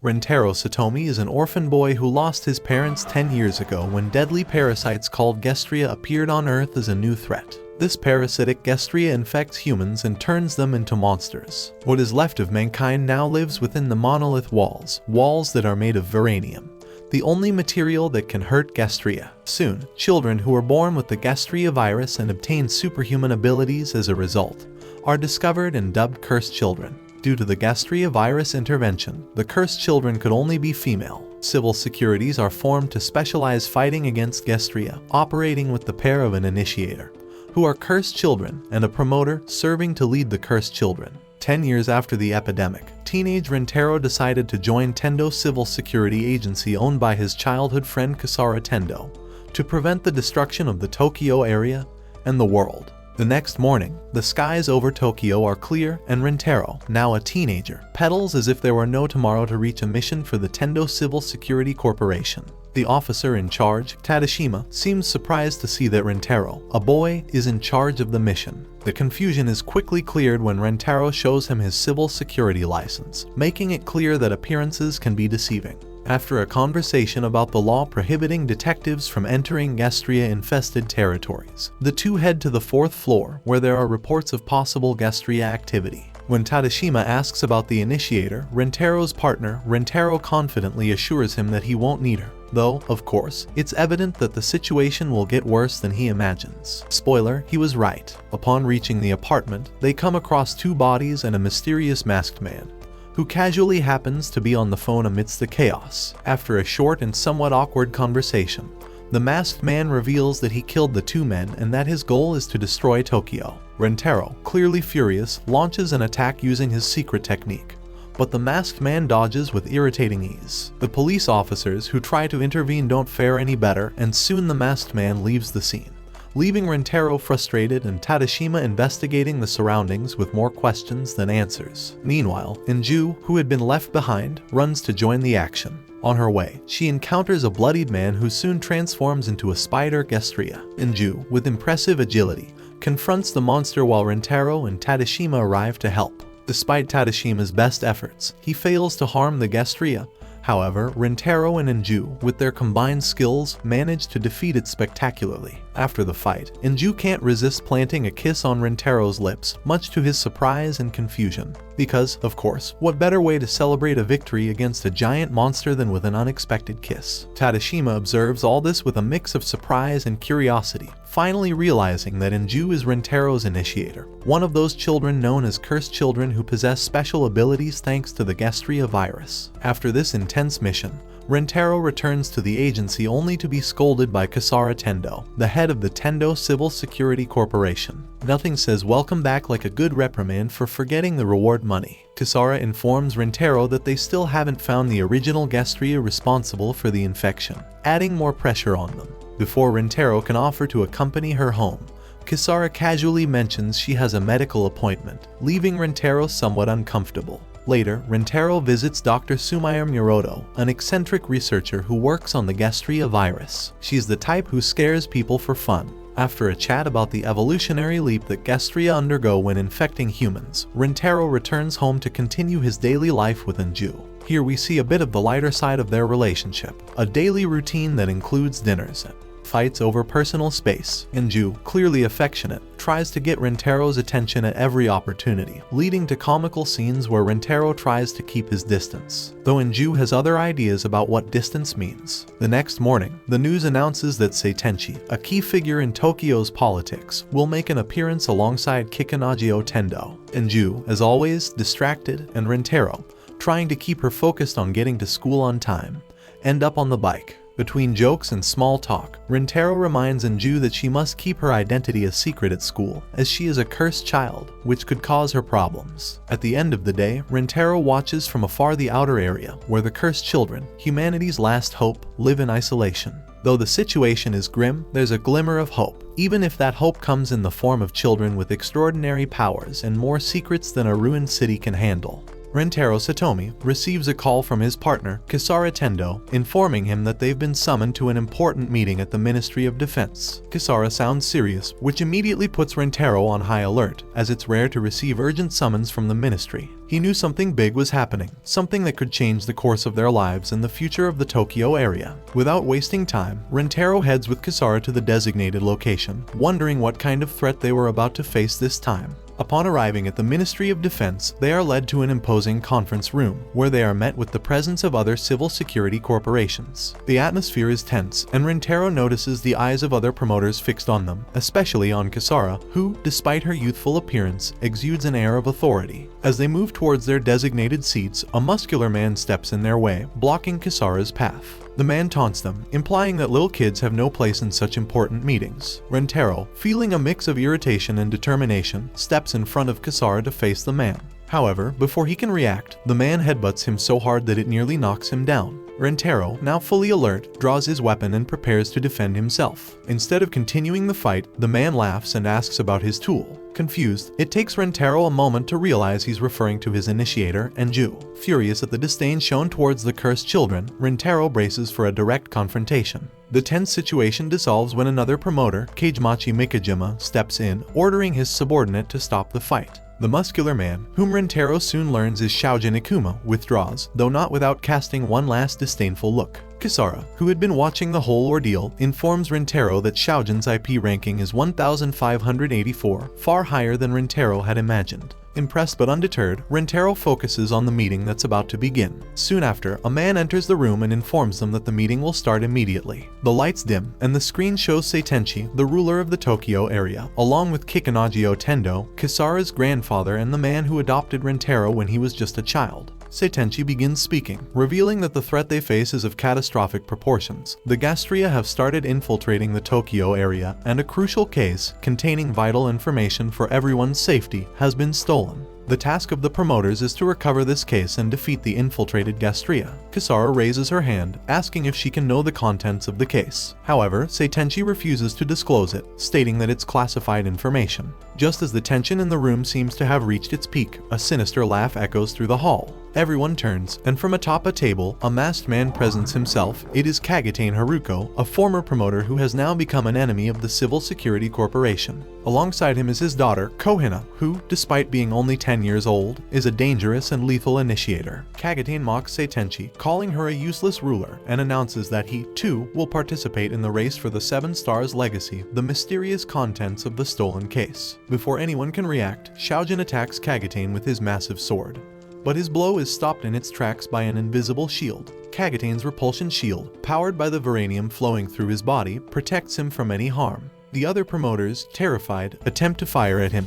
Rentaro Satomi is an orphan boy who lost his parents 10 years ago when deadly parasites called Gastrea appeared on Earth as a new threat. This parasitic Gastrea infects humans and turns them into monsters. What is left of mankind now lives within the monolith walls that are made of vibranium, the only material that can hurt Gastrea. Soon, children who are born with the Gastrea virus and obtain superhuman abilities as a result are discovered and dubbed cursed children. Due to the Gastrea virus intervention, the cursed children could only be female. Civil securities are formed to specialize fighting against Gastrea, operating with the pair of an initiator, who are cursed children, and a promoter serving to lead the cursed children. 10 years after the epidemic, teenage Rentaro decided to join Tendo Civil Security Agency owned by his childhood friend Gastrea Tendo to prevent the destruction of the Tokyo area and the world. The next morning, the skies over Tokyo are clear and Rentaro, now a teenager, pedals as if there were no tomorrow to reach a mission for the Tendo Civil Security Corporation. The officer in charge, Tadashima, seems surprised to see that Rentaro, a boy, is in charge of the mission. The confusion is quickly cleared when Rentaro shows him his civil security license, making it clear that appearances can be deceiving. After a conversation about the law prohibiting detectives from entering Gastrea-infested territories, the two head to the 4th floor where there are reports of possible Gastrea activity. When Tadashima asks about the initiator, Rentaro's partner, Rentaro confidently assures him that he won't need her. Though, of course, it's evident that the situation will get worse than he imagines. Spoiler, he was right. Upon reaching the apartment, they come across 2 bodies and a mysterious masked man, who casually happens to be on the phone amidst the chaos. After a short and somewhat awkward conversation, the masked man reveals that he killed the 2 men and that his goal is to destroy Tokyo. Rentaro, clearly furious, launches an attack using his secret technique, but the masked man dodges with irritating ease. The police officers who try to intervene don't fare any better, and soon the masked man leaves the scene, leaving Rentaro frustrated and Tadashima investigating the surroundings with more questions than answers. Meanwhile, Inju, who had been left behind, runs to join the action. On her way, she encounters a bloodied man who soon transforms into a spider Gastrea. Inju, with impressive agility, confronts the monster while Rentaro and Tadashima arrive to help. Despite Tadashima's best efforts, he fails to harm the Gastrea. However, Rentaro and Inju, with their combined skills, manage to defeat it spectacularly. After the fight, Inju can't resist planting a kiss on Rentaro's lips, much to his surprise and confusion. Because, of course, what better way to celebrate a victory against a giant monster than with an unexpected kiss? Tadashima observes all this with a mix of surprise and curiosity, finally realizing that Inju is Rentaro's initiator, one of those children known as cursed children who possess special abilities thanks to the Gastrea virus. After this intense mission, Rentaro returns to the agency only to be scolded by Gastrea Tendo, the head of the Tendo Civil Security Corporation. Nothing says welcome back like a good reprimand for forgetting the reward money. Gastrea informs Rentaro that they still haven't found the original Gastrea responsible for the infection, adding more pressure on them. Before Rentaro can offer to accompany her home, Gastrea casually mentions she has a medical appointment, leaving Rentaro somewhat uncomfortable. Later, Rentaro visits Dr. Sumayo Muroto, an eccentric researcher who works on the Gastrea virus. She's the type who scares people for fun. After a chat about the evolutionary leap that Gastrea undergo when infecting humans, Rentaro returns home to continue his daily life with Inju. Here we see a bit of the lighter side of their relationship, a daily routine that includes dinners and fights over personal space. Inju, clearly affectionate, tries to get Rentaro's attention at every opportunity, leading to comical scenes where Rentaro tries to keep his distance, though Inju has other ideas about what distance means. The next morning, the news announces that Seitenchi, a key figure in Tokyo's politics, will make an appearance alongside Kikanagio Tendo. Inju, as always, distracted, and Rentaro, trying to keep her focused on getting to school on time, end up on the bike. Between jokes and small talk, Rentaro reminds Inju that she must keep her identity a secret at school, as she is a cursed child, which could cause her problems. At the end of the day, Rentaro watches from afar the outer area, where the cursed children, humanity's last hope, live in isolation. Though the situation is grim, there's a glimmer of hope, even if that hope comes in the form of children with extraordinary powers and more secrets than a ruined city can handle. Rentaro Satomi receives a call from his partner, Kisara Tendo, informing him that they've been summoned to an important meeting at the Ministry of Defense. Kisara sounds serious, which immediately puts Rentaro on high alert, as it's rare to receive urgent summons from the ministry. He knew something big was happening, something that could change the course of their lives and the future of the Tokyo area. Without wasting time, Rentaro heads with Kisara to the designated location, wondering what kind of threat they were about to face this time. Upon arriving at the Ministry of Defense, they are led to an imposing conference room, where they are met with the presence of other civil security corporations. The atmosphere is tense, and Rentaro notices the eyes of other promoters fixed on them, especially on Kisara, who, despite her youthful appearance, exudes an air of authority. As they move towards their designated seats, a muscular man steps in their way, blocking Kisara's path. The man taunts them, implying that little kids have no place in such important meetings. Rentaro, feeling a mix of irritation and determination, steps in front of Kisara to face the man. However, before he can react, the man headbutts him so hard that it nearly knocks him down. Rentaro, now fully alert, draws his weapon and prepares to defend himself. Instead of continuing the fight, the man laughs and asks about his tool. Confused, it takes Rentaro a moment to realize he's referring to his initiator, Enju. Furious at the disdain shown towards the cursed children, Rentaro braces for a direct confrontation. The tense situation dissolves when another promoter, Kagemachi Mikajima, steps in, ordering his subordinate to stop the fight. The muscular man, whom Rentaro soon learns is Shoujin Ikuma, withdraws, though not without casting one last disdainful look. Kisara, who had been watching the whole ordeal, informs Rentaro that Shoujin's IP ranking is 1584, far higher than Rentaro had imagined. Impressed but undeterred, Rentaro focuses on the meeting that's about to begin. Soon after, a man enters the room and informs them that the meeting will start immediately. The lights dim, and the screen shows Seitenchi, the ruler of the Tokyo area, along with Kikanagio Tendo, Kisara's grandfather and the man who adopted Rentaro when he was just a child. Seitenchi begins speaking, revealing that the threat they face is of catastrophic proportions. The Gastrea have started infiltrating the Tokyo area, and a crucial case, containing vital information for everyone's safety, has been stolen. The task of the promoters is to recover this case and defeat the infiltrated Gastrea. Kisara raises her hand, asking if she can know the contents of the case. However, Seitenchi refuses to disclose it, stating that it's classified information. Just as the tension in the room seems to have reached its peak, a sinister laugh echoes through the hall. Everyone turns, and from atop a table, a masked man presents himself. It is Kagutane Haruko, a former promoter who has now become an enemy of the Civil Security Corporation. Alongside him is his daughter, Kohina, who, despite being only 10 years old, is a dangerous and lethal initiator. Kagutane mocks Seitenchi, calling her a useless ruler, and announces that he, too, will participate in the race for the 7 Stars Legacy, the mysterious contents of the stolen case. Before anyone can react, Shoujin attacks Kagutane with his massive sword. But his blow is stopped in its tracks by an invisible shield. Kagutane's repulsion shield, powered by the Varanium flowing through his body, protects him from any harm. The other promoters, terrified, attempt to fire at him,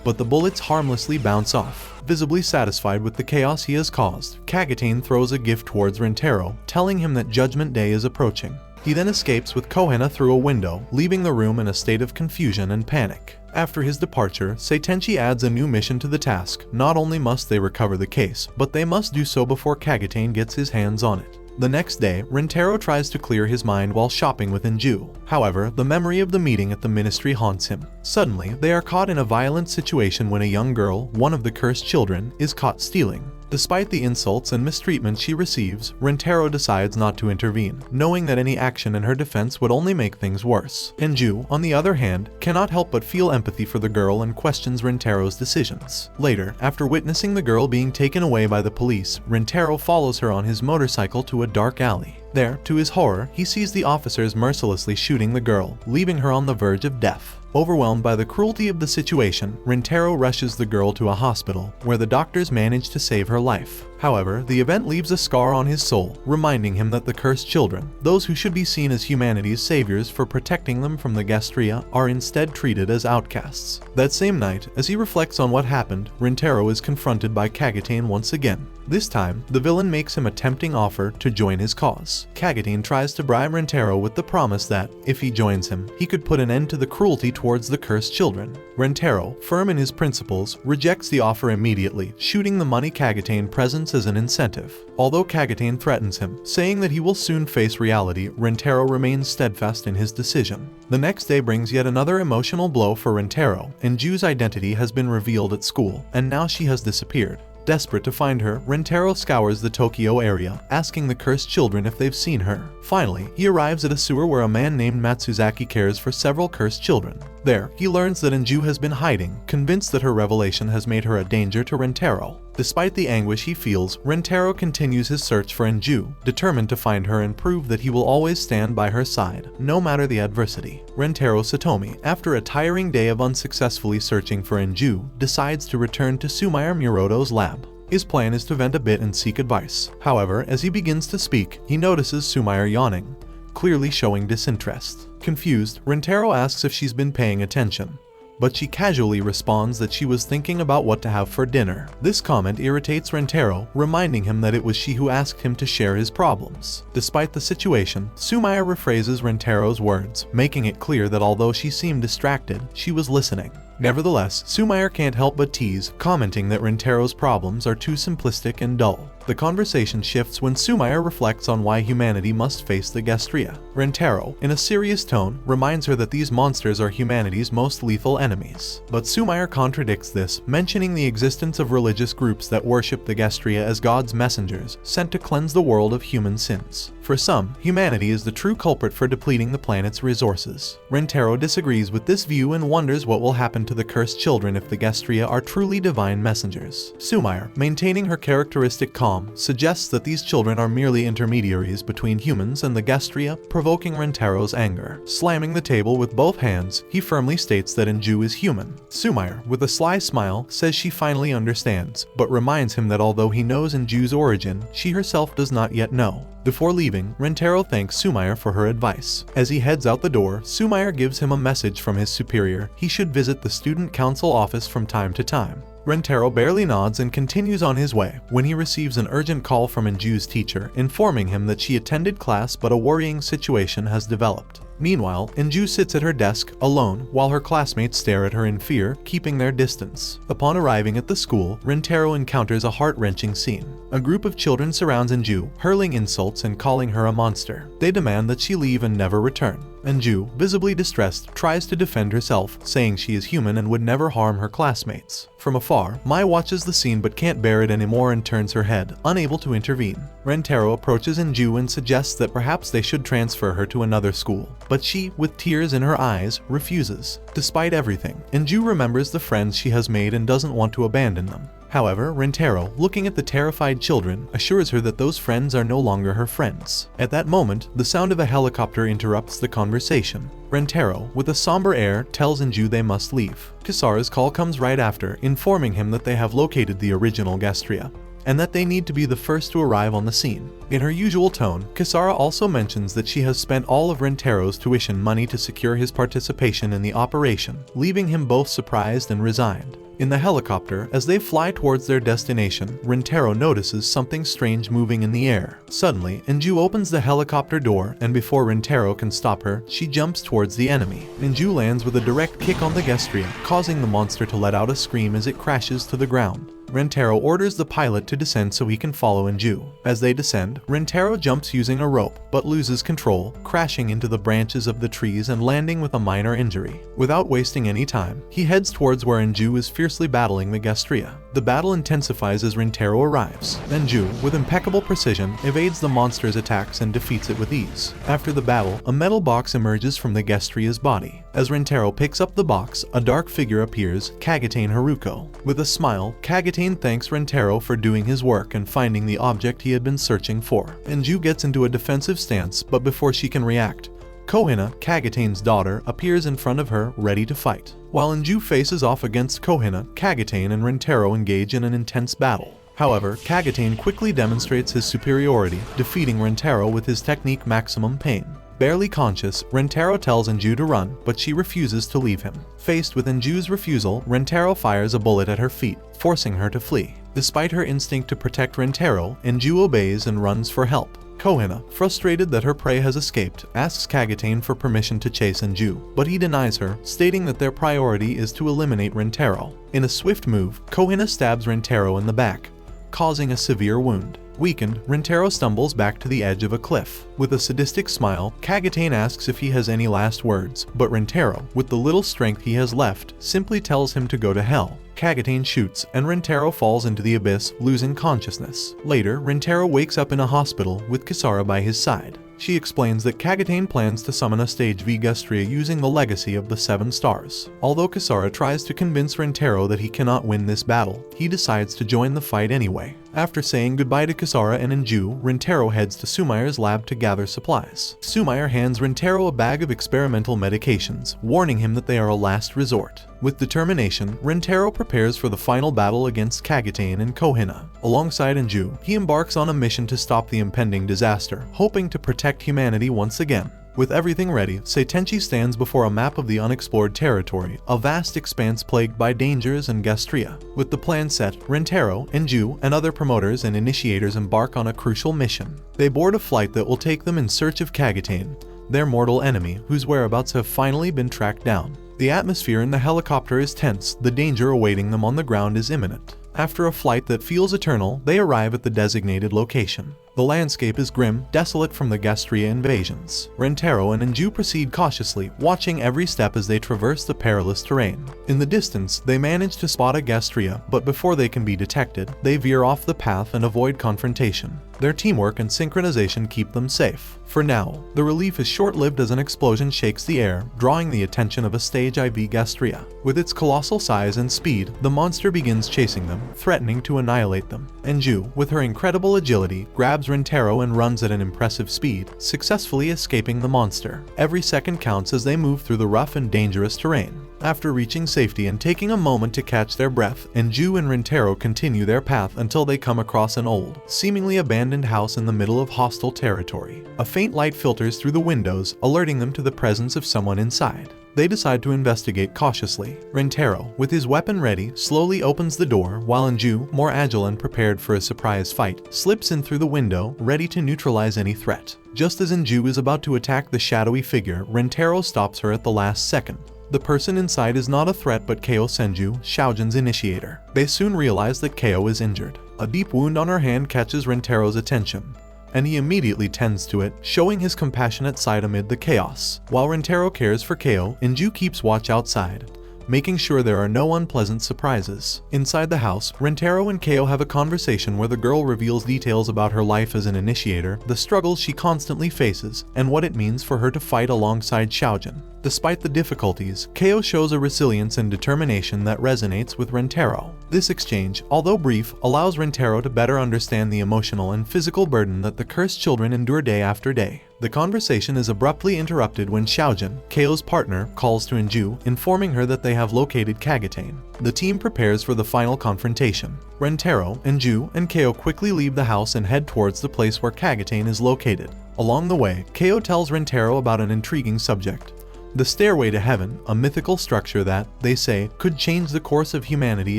but the bullets harmlessly bounce off. Visibly satisfied with the chaos he has caused, Kagutane throws a gift towards Rentaro, telling him that Judgment Day is approaching. He then escapes with Kohina through a window, leaving the room in a state of confusion and panic. After his departure, Seitenchi adds a new mission to the task. Not only must they recover the case, but they must do so before Kagutane gets his hands on it. The next day, Rentaro tries to clear his mind while shopping with Enju. However, the memory of the meeting at the ministry haunts him. Suddenly, they are caught in a violent situation when a young girl, one of the cursed children, is caught stealing. Despite the insults and mistreatment she receives, Rentaro decides not to intervene, knowing that any action in her defense would only make things worse. Enju, on the other hand, cannot help but feel empathy for the girl and questions Rentaro's decisions. Later, after witnessing the girl being taken away by the police, Rentaro follows her on his motorcycle to a dark alley. There, to his horror, he sees the officers mercilessly shooting the girl, leaving her on the verge of death. Overwhelmed by the cruelty of the situation, Rentaro rushes the girl to a hospital, where the doctors manage to save her life. However, the event leaves a scar on his soul, reminding him that the cursed children, those who should be seen as humanity's saviors for protecting them from the Gastrea, are instead treated as outcasts. That same night, as he reflects on what happened, Rentaro is confronted by Kagutane once again. This time, the villain makes him a tempting offer to join his cause. Kagutane tries to bribe Rentaro with the promise that, if he joins him, he could put an end to the cruelty towards the cursed children. Rentaro, firm in his principles, rejects the offer immediately, shooting the money Kagutane presents as an incentive. Although Kagutane threatens him, saying that he will soon face reality, Rentaro remains steadfast in his decision. The next day brings yet another emotional blow for Rentaro. Enju's identity has been revealed at school, and now she has disappeared. Desperate to find her, Rentaro scours the Tokyo area, asking the cursed children if they've seen her. Finally, he arrives at a sewer where a man named Matsuzaki cares for several cursed children. There, he learns that Anju has been hiding, convinced that her revelation has made her a danger to Rentaro. Despite the anguish he feels, Rentaro continues his search for Anju, determined to find her and prove that he will always stand by her side, no matter the adversity. Rentaro Satomi, after a tiring day of unsuccessfully searching for Anju, decides to return to Sumire Muroto's lab. His plan is to vent a bit and seek advice. However, as he begins to speak, he notices Sumire yawning, clearly showing disinterest. Confused, Rentaro asks if she's been paying attention, but she casually responds that she was thinking about what to have for dinner. This comment irritates Rentaro, reminding him that it was she who asked him to share his problems. Despite the situation, Sumire rephrases Rentaro's words, making it clear that although she seemed distracted, she was listening. Nevertheless, Sumire can't help but tease, commenting that Rentaro's problems are too simplistic and dull. The conversation shifts when Sumire reflects on why humanity must face the Gastrea. Rentaro, in a serious tone, reminds her that these monsters are humanity's most lethal enemies. But Sumire contradicts this, mentioning the existence of religious groups that worship the Gastrea as God's messengers, sent to cleanse the world of human sins. For some, humanity is the true culprit for depleting the planet's resources. Rentaro disagrees with this view and wonders what will happen to the cursed children if the Gastrea are truly divine messengers. Sumire, maintaining her characteristic calm, suggests that these children are merely intermediaries between humans and the Gastrea, provoking Rentaro's anger. Slamming the table with both hands, he firmly states that Anju is human. Sumire, with a sly smile, says she finally understands, but reminds him that although he knows Anju's origin, she herself does not yet know. Before leaving, Rentaro thanks Sumire for her advice. As he heads out the door, Sumire gives him a message from his superior. He should visit the student council office from time to time. Rentaro barely nods and continues on his way, when he receives an urgent call from Anju's teacher, informing him that she attended class but a worrying situation has developed. Meanwhile, Anju sits at her desk, alone, while her classmates stare at her in fear, keeping their distance. Upon arriving at the school, Rentaro encounters a heart-wrenching scene. A group of children surrounds Anju, hurling insults and calling her a monster. They demand that she leave and never return. Anju, visibly distressed, tries to defend herself, saying she is human and would never harm her classmates. From afar, Mai watches the scene but can't bear it anymore and turns her head, unable to intervene. Rentaro approaches Anju and suggests that perhaps they should transfer her to another school, but she, with tears in her eyes, refuses. Despite everything, Anju remembers the friends she has made and doesn't want to abandon them. However, Rentaro, looking at the terrified children, assures her that those friends are no longer her friends. At that moment, the sound of a helicopter interrupts the conversation. Rentaro, with a somber air, tells Anju they must leave. Kisara's call comes right after, informing him that they have located the original Gastrea, and that they need to be the first to arrive on the scene. In her usual tone, Kisara also mentions that she has spent all of Rentaro's tuition money to secure his participation in the operation, leaving him both surprised and resigned. In the helicopter, as they fly towards their destination, Rentaro notices something strange moving in the air. Suddenly, Anju opens the helicopter door, and before Rentaro can stop her, she jumps towards the enemy. Anju lands with a direct kick on the Gastrea, causing the monster to let out a scream as it crashes to the ground. Rentaro orders the pilot to descend so he can follow Anju. As they descend, Rentaro jumps using a rope, but loses control, crashing into the branches of the trees and landing with a minor injury. Without wasting any time, he heads towards where Anju is fiercely battling the Gastrea. The battle intensifies as Rentaro arrives. Anju, with impeccable precision, evades the monster's attacks and defeats it with ease. After the battle, a metal box emerges from the Gastrea's body. As Rentaro picks up the box, a dark figure appears, Kagatane Haruko. With a smile, Kagatane thanks Rentaro for doing his work and finding the object he had been searching for. Anju gets into a defensive stance, but before she can react, Kohina, Kagatane's daughter, appears in front of her, ready to fight. While Anju faces off against Kohina, Kagatane and Rentaro engage in an intense battle. However, Kagatane quickly demonstrates his superiority, defeating Rentaro with his technique Maximum Pain. Barely conscious, Rentaro tells Anju to run, but she refuses to leave him. Faced with Anju's refusal, Rentaro fires a bullet at her feet, forcing her to flee. Despite her instinct to protect Rentaro, Anju obeys and runs for help. Kohina, frustrated that her prey has escaped, asks Kagatane for permission to chase Anju, but he denies her, stating that their priority is to eliminate Rentaro. In a swift move, Kohina stabs Rentaro in the back, causing a severe wound. Weakened, Rentaro stumbles back to the edge of a cliff. With a sadistic smile, Kagatane asks if he has any last words, but Rentaro, with the little strength he has left, simply tells him to go to hell. Kagatane shoots, and Rentaro falls into the abyss, losing consciousness. Later, Rentaro wakes up in a hospital, with Kisara by his side. She explains that Kagatane plans to summon a stage V Gastrea using the legacy of the 7 stars. Although Kisara tries to convince Rentaro that he cannot win this battle, he decides to join the fight anyway. After saying goodbye to Kisara and Enju, Rentaro heads to Sumair's lab to gather supplies. Sumair hands Rentaro a bag of experimental medications, warning him that they are a last resort. With determination, Rentaro prepares for the final battle against Kagatane and Kohina. Alongside Enju, he embarks on a mission to stop the impending disaster, hoping to protect humanity once again. With everything ready, Seitenchi stands before a map of the unexplored territory, a vast expanse plagued by dangers and Gastrea. With the plan set, Rentaro, Enju, and other promoters and initiators embark on a crucial mission. They board a flight that will take them in search of Kagatane, their mortal enemy, whose whereabouts have finally been tracked down. The atmosphere in the helicopter is tense, the danger awaiting them on the ground is imminent. After a flight that feels eternal, they arrive at the designated location. The landscape is grim, desolate from the Gastrea invasions. Rentaro and Enju proceed cautiously, watching every step as they traverse the perilous terrain. In the distance, they manage to spot a Gastrea, but before they can be detected, they veer off the path and avoid confrontation. Their teamwork and synchronization keep them safe. For now, the relief is short-lived as an explosion shakes the air, drawing the attention of a stage IV Gastrea. With its colossal size and speed, the monster begins chasing them, threatening to annihilate them. Enju, with her incredible agility, grabs Rentaro and runs at an impressive speed, successfully escaping the monster. Every second counts as they move through the rough and dangerous terrain. After reaching safety and taking a moment to catch their breath, Enju and Rentaro continue their path until they come across an old, seemingly abandoned house in the middle of hostile territory. A faint light filters through the windows, alerting them to the presence of someone inside. They decide to investigate cautiously. Rentaro, with his weapon ready, slowly opens the door, while Enju, more agile and prepared for a surprise fight, slips in through the window, ready to neutralize any threat. Just as Enju is about to attack the shadowy figure, Rentaro stops her at the last second. The person inside is not a threat but Keo Senju, Xiaojin's initiator. They soon realize that Keo is injured. A deep wound on her hand catches Rentaro's attention, and he immediately tends to it, showing his compassionate side amid the chaos. While Rentaro cares for Keo, Enju keeps watch outside, making sure there are no unpleasant surprises. Inside the house, Rentaro and Keo have a conversation where the girl reveals details about her life as an initiator, the struggles she constantly faces, and what it means for her to fight alongside Xiaojin. Despite the difficulties, Keo shows a resilience and determination that resonates with Rentaro. This exchange, although brief, allows Rentaro to better understand the emotional and physical burden that the cursed children endure day after day. The conversation is abruptly interrupted when Xiaojin, Keo's partner, calls to Enju, informing her that they have located Kagatane. The team prepares for the final confrontation. Rentaro, Enju, and Keo quickly leave the house and head towards the place where Kagatane is located. Along the way, Keo tells Rentaro about an intriguing subject: the Stairway to Heaven, a mythical structure that, they say, could change the course of humanity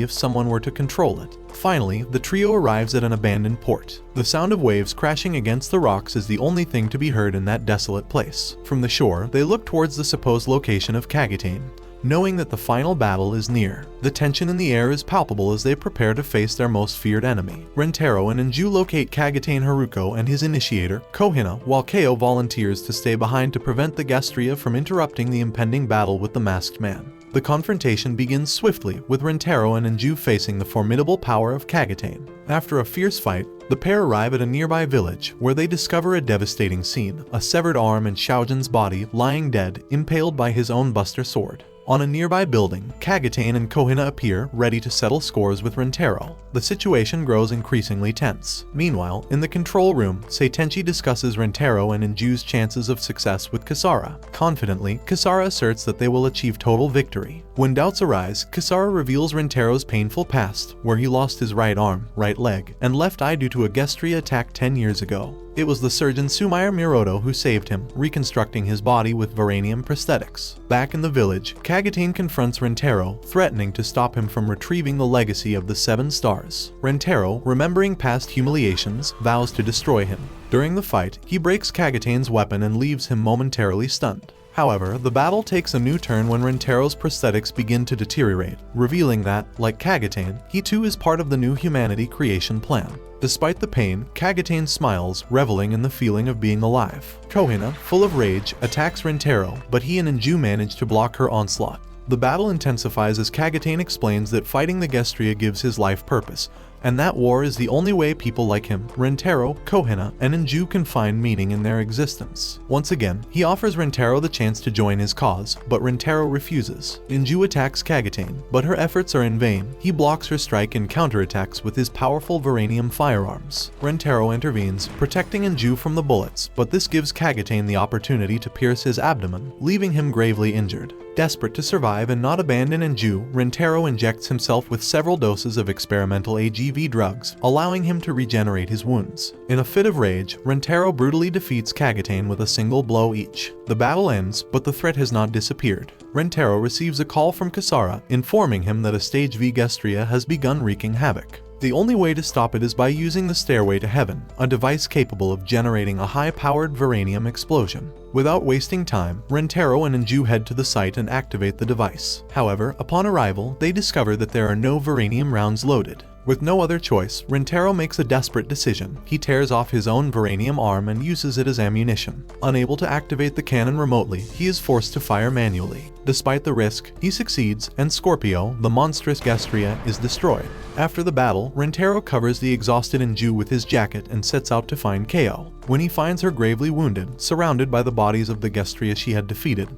if someone were to control it. Finally, the trio arrives at an abandoned port. The sound of waves crashing against the rocks is the only thing to be heard in that desolate place. From the shore, they look towards the supposed location of Kagatane, knowing that the final battle is near. The tension in the air is palpable as they prepare to face their most feared enemy. Rentaro and Enju locate Kagatane Haruko and his initiator, Kohina, while Keo volunteers to stay behind to prevent the Gastrea from interrupting the impending battle with the masked man. The confrontation begins swiftly, with Rentaro and Enju facing the formidable power of Kagatane. After a fierce fight, the pair arrive at a nearby village, where they discover a devastating scene: a severed arm and Xiaojin's body lying dead, impaled by his own buster sword. On a nearby building, Kagatane and Kohina appear, ready to settle scores with Rentaro. The situation grows increasingly tense. Meanwhile, in the control room, Seitenchi discusses Rentaro and Enju's chances of success with Kisara. Confidently, Kisara asserts that they will achieve total victory. When doubts arise, Kisara reveals Rentaro's painful past, where he lost his right arm, right leg, and left eye due to a Gastrea attack 10 years ago. It was the surgeon Sumair Miroto who saved him, reconstructing his body with Varanium prosthetics. Back in the village, Kagatane confronts Rentaro, threatening to stop him from retrieving the legacy of the 7 stars. Rentaro, remembering past humiliations, vows to destroy him. During the fight, he breaks Kagatane's weapon and leaves him momentarily stunned. However, the battle takes a new turn when Rentaro's prosthetics begin to deteriorate, revealing that, like Kagatane, he too is part of the new humanity creation plan. Despite the pain, Kagatane smiles, reveling in the feeling of being alive. Kohina, full of rage, attacks Rentaro, but he and Inju manage to block her onslaught. The battle intensifies as Kagatane explains that fighting the Gastrea gives his life purpose, and that war is the only way people like him, Rentaro, Kohina, and Inju can find meaning in their existence. Once again, he offers Rentaro the chance to join his cause, but Rentaro refuses. Inju attacks Kagatane, but her efforts are in vain. He blocks her strike and counterattacks with his powerful Varanium firearms. Rentaro intervenes, protecting Inju from the bullets, but this gives Kagatane the opportunity to pierce his abdomen, leaving him gravely injured. Desperate to survive and not abandon Inju, Rentaro injects himself with several doses of experimental AGV drugs, allowing him to regenerate his wounds. In a fit of rage, Rentaro brutally defeats Kagatane with a single blow each. The battle ends, but the threat has not disappeared. Rentaro receives a call from Kasara, informing him that a Stage V Gastrea has begun wreaking havoc. The only way to stop it is by using the Stairway to Heaven, a device capable of generating a high-powered Varanium explosion. Without wasting time, Rentaro and Inju head to the site and activate the device. However, upon arrival, they discover that there are no Varanium rounds loaded. With no other choice, Rentaro makes a desperate decision. He tears off his own Varanium arm and uses it as ammunition. Unable to activate the cannon remotely, he is forced to fire manually. Despite the risk, he succeeds, and Scorpio, the monstrous Gastrea, is destroyed. After the battle, Rentaro covers the exhausted Inju with his jacket and sets out to find Ko. When he finds her gravely wounded, surrounded by the bodies of the Gastrea she had defeated,